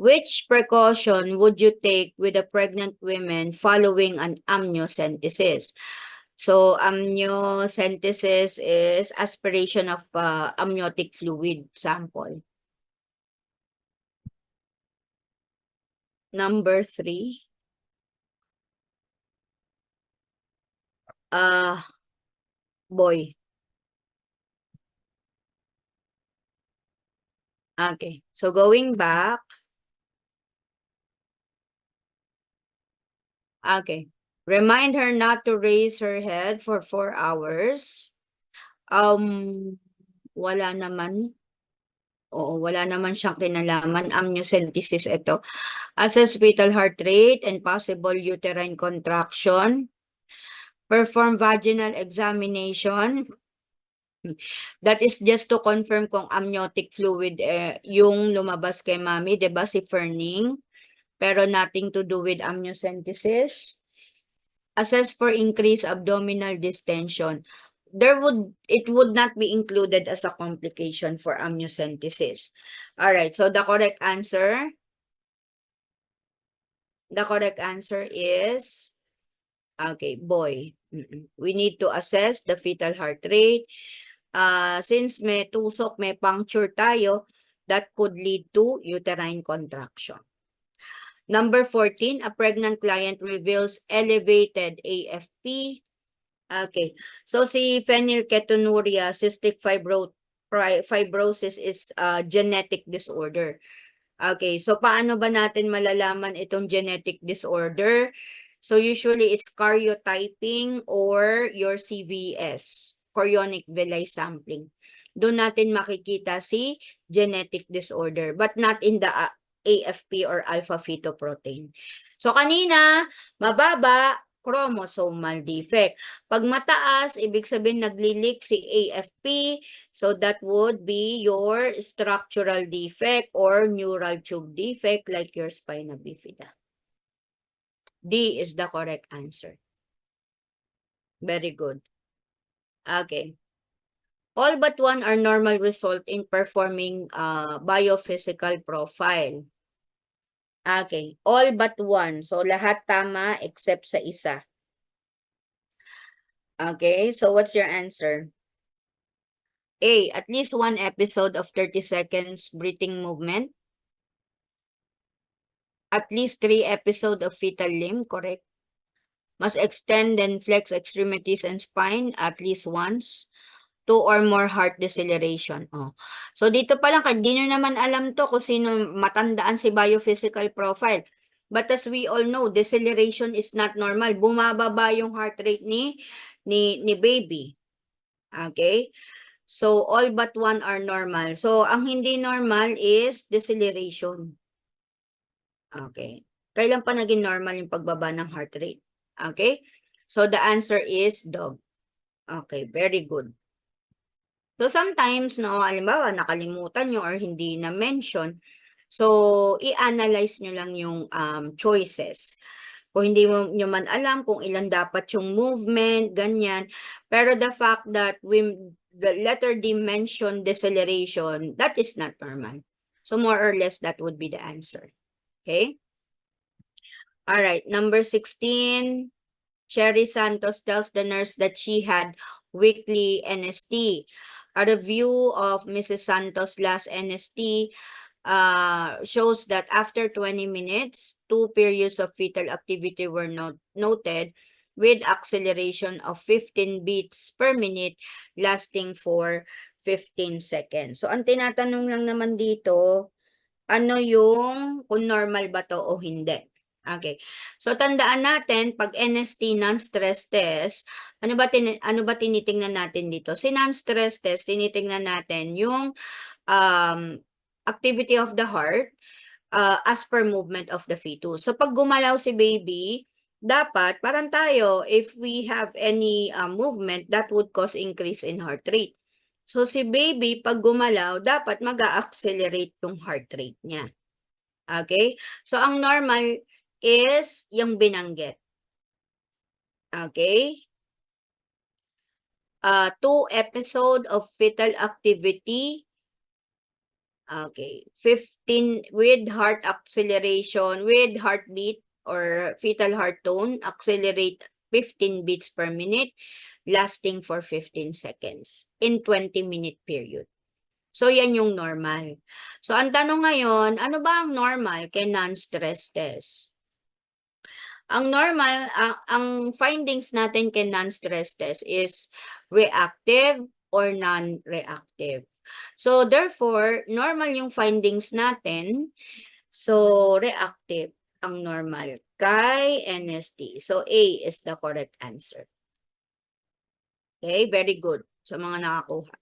Which precaution would you take with a pregnant women following an amniocentesis? So, amniocentesis is aspiration of amniotic fluid sample. Number 3. Boy. Okay. So, going back. Okay. Remind her not to raise her head for 4 hours. Wala naman. Oo, wala naman siyang kinalaman. Amniocentesis ito. Assess fetal heart rate and possible uterine contraction. Perform vaginal examination. That is just to confirm kung amniotic fluid yung lumabas kay mami, 'di ba si Ferning? Pero nothing to do with amniocentesis. Assess for increased abdominal distension. It would not be included as a complication for amniocentesis. All right, so the correct answer is okay, boy. We need to assess the fetal heart rate. Since may tusok, may puncture tayo, that could lead to uterine contraction. Number 14, a pregnant client reveals elevated AFP. Okay. So si phenylketonuria, cystic fibrosis is a genetic disorder. Okay. So paano ba natin malalaman itong genetic disorder? So usually it's karyotyping or your CVS, chorionic villus sampling. Doon natin makikita si genetic disorder but not in the AFP or alpha-fetoprotein. So kanina, mababa, chromosomal defect. Pag mataas, ibig sabihin nagli-leak si AFP, so that would be your structural defect or neural tube defect like your spina bifida. D is the correct answer. Very good. Okay. All but one are normal result in performing biophysical profile. Okay, all but one. So, lahat tama except sa isa. Okay, so what's your answer? A, at least one episode of 30 seconds breathing movement. At least 3 episodes of fetal limb, correct? Must extend and flex extremities and spine at least once. 2 or more heart deceleration. Oh. So dito pa lang, hindi nyo naman alam to kung sino matandaan si biophysical profile. But as we all know, deceleration is not normal. Bumababa yung heart rate ni baby. Okay? So all but one are normal. So ang hindi normal is deceleration. Okay. Kailan pa naging normal yung pagbaba ng heart rate? Okay? So the answer is dog. Okay, very good. So sometimes, no, halimbawa, nakalimutan nyo or hindi na-mention, so i-analyze nyo lang yung choices. Kung hindi nyo man alam kung ilan dapat yung movement, ganyan. Pero the fact that the letter D mentioned deceleration, that is not normal. So more or less, that would be the answer. Okay? All right, number 16. Cherry Santos tells the nurse that she had weekly NST. A review of Mrs. Santos' last NST shows that after 20 minutes, 2 periods of fetal activity were noted with acceleration of 15 beats per minute lasting for 15 seconds. So, ang tinatanong lang naman dito, ano yung kung normal ba to o hindi? Okay. So tandaan natin pag NST non-stress test, ano ba tinitingnan natin dito? Si non-stress test tinitingnan natin yung activity of the heart as per movement of the fetus. So pag gumalaw si baby, dapat parang tayo, if we have any movement, that would cause increase in heart rate. So si baby, pag gumalaw, dapat mag-accelerate yung heart rate niya. Okay? So ang normal is yung binanggit. Okay? 2 episode of fetal activity. Okay, 15 with heart acceleration, with heartbeat or fetal heart tone, accelerate 15 beats per minute, lasting for 15 seconds in 20-minute period. So, yan yung normal. So, ang tanong ngayon, ano ba ang normal kay non-stress test? Ang normal, ang findings natin kay non-stress test is reactive or non-reactive. So, therefore, normal yung findings natin. So, reactive ang normal kay NST. So, A is the correct answer. Okay, very good sa mga nakakuha.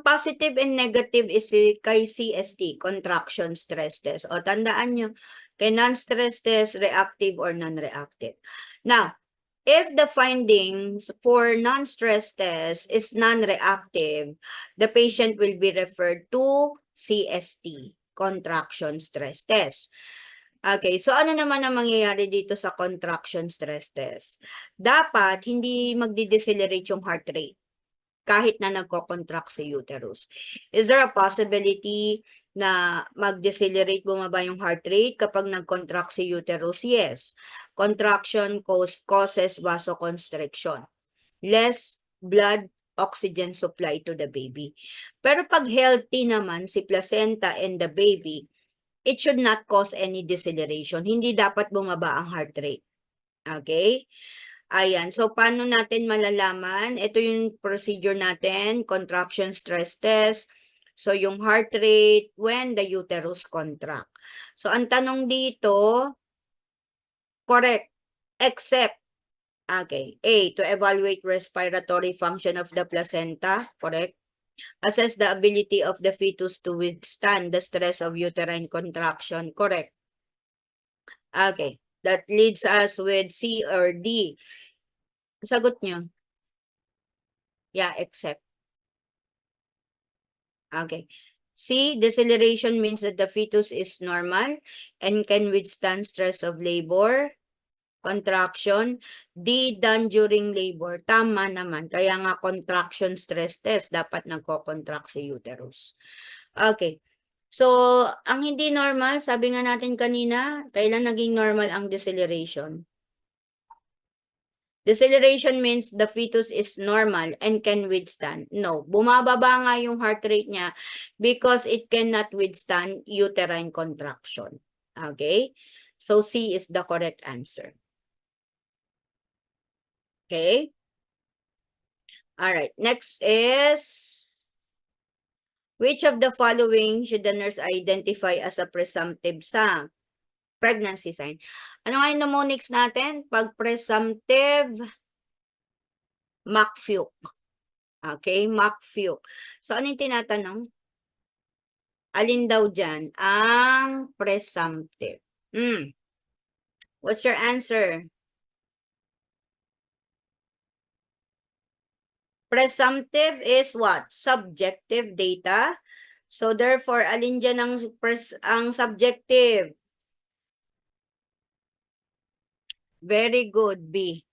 Positive and negative is kay CST, contraction stress test. O, tandaan nyo, kay non-stress test, reactive or non-reactive. Now, if the findings for non-stress test is non-reactive, the patient will be referred to CST, contraction stress test. Okay, so ano naman ang mangyayari dito sa contraction stress test? Dapat hindi magdi-decelerate yung heart rate kahit na nagko-contract sa uterus. Is there a possibility na mag-decelerate, bumaba yung heart rate kapag nag-contract sa uterus? Yes. Contraction causes vasoconstriction. Less blood oxygen supply to the baby. Pero pag healthy naman si placenta and the baby, it should not cause any deceleration. Hindi dapat bumaba ang heart rate. Okay? Ayan. So, paano natin malalaman? Ito yung procedure natin, contraction stress test. So, yung heart rate when the uterus contract. So, ang tanong dito, correct, except, okay, A, to evaluate respiratory function of the placenta, correct? Assess the ability of the fetus to withstand the stress of uterine contraction, correct? Okay, that leads us with C or D. Sagot nyo. Yeah, except. Okay. C, deceleration means that the fetus is normal and can withstand stress of labor, contraction. D, done during labor. Tama naman. Kaya nga contraction stress test, dapat nagko-contract si uterus. Okay. So, ang hindi normal, sabi nga natin kanina, kailan naging normal ang deceleration? Deceleration means the fetus is normal and can withstand. No, bumababa nga yung heart rate niya because it cannot withstand uterine contraction. Okay? So C is the correct answer. Okay? Alright, next is, which of the following should the nurse identify as a presumptive sign? Pregnancy sign. Ano nga yung mnemonics natin? Pag presumptive, McFuke. Okay, McFuke. So, ano yung tinatanong? Alin daw dyan? Ang presumptive. What's your answer? Presumptive is what? Subjective data. So, therefore, alin dyan ang subjective? Very good, B.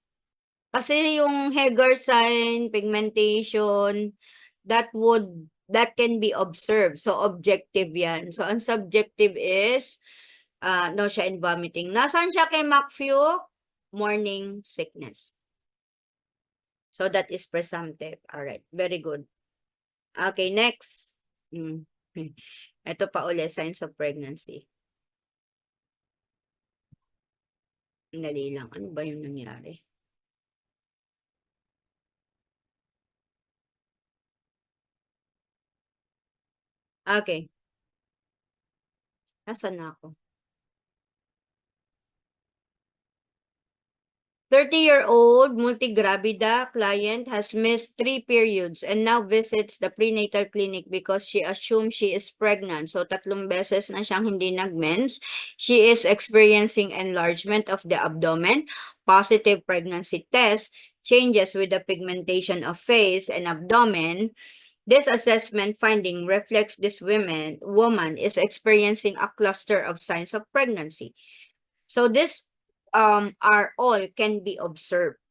Kasi yung Heger sign, pigmentation, that can be observed. So, objective yan. So, ang subjective is nausea and vomiting. Nasaan siya kay McFuke? Morning sickness. So, that is presumptive. Alright, very good. Okay, next. Ito pa ulit, signs of pregnancy. Dali lang. Ano ba yung nangyari? Okay. Nasaan na ako? 30-year-old multigravida client has missed 3 periods and now visits the prenatal clinic because she assumes she is pregnant. So, 3 beses na siyang hindi nag-mens. She is experiencing enlargement of the abdomen, positive pregnancy test, changes with the pigmentation of face and abdomen. This assessment finding reflects this woman is experiencing a cluster of signs of pregnancy. So, this are all can be observed.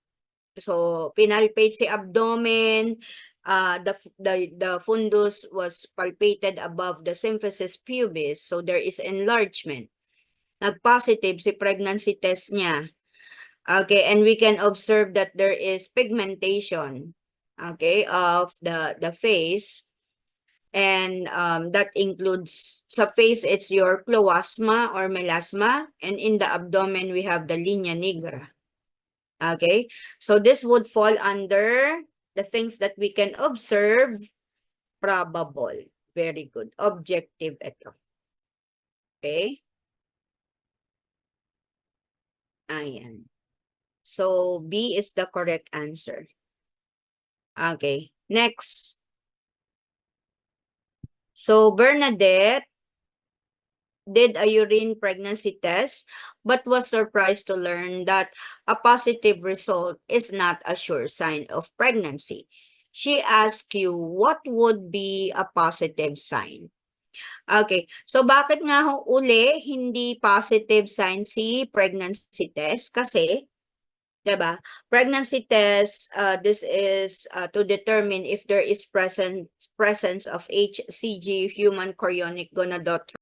So, pinalpate si abdomen, the fundus was palpated above the symphysis pubis, so there is enlargement. Nag-positive si pregnancy test niya. Okay, and we can observe that there is pigmentation, okay, of the face. And that includes, sa face, it's your cloasma or melasma, and in the abdomen, we have the linea nigra. Okay, so this would fall under the things that we can observe, probable. Very good. Objective ito. Okay? Ayan. So, B is the correct answer. Okay, next. So, Bernadette did a urine pregnancy test, but was surprised to learn that a positive result is not a sure sign of pregnancy. She asked you, what would be a positive sign? Okay, so bakit nga uli hindi positive sign si pregnancy test? Kasi, diba? Pregnancy test, this is to determine if there is presence of HCG, human chorionic gonadotropin,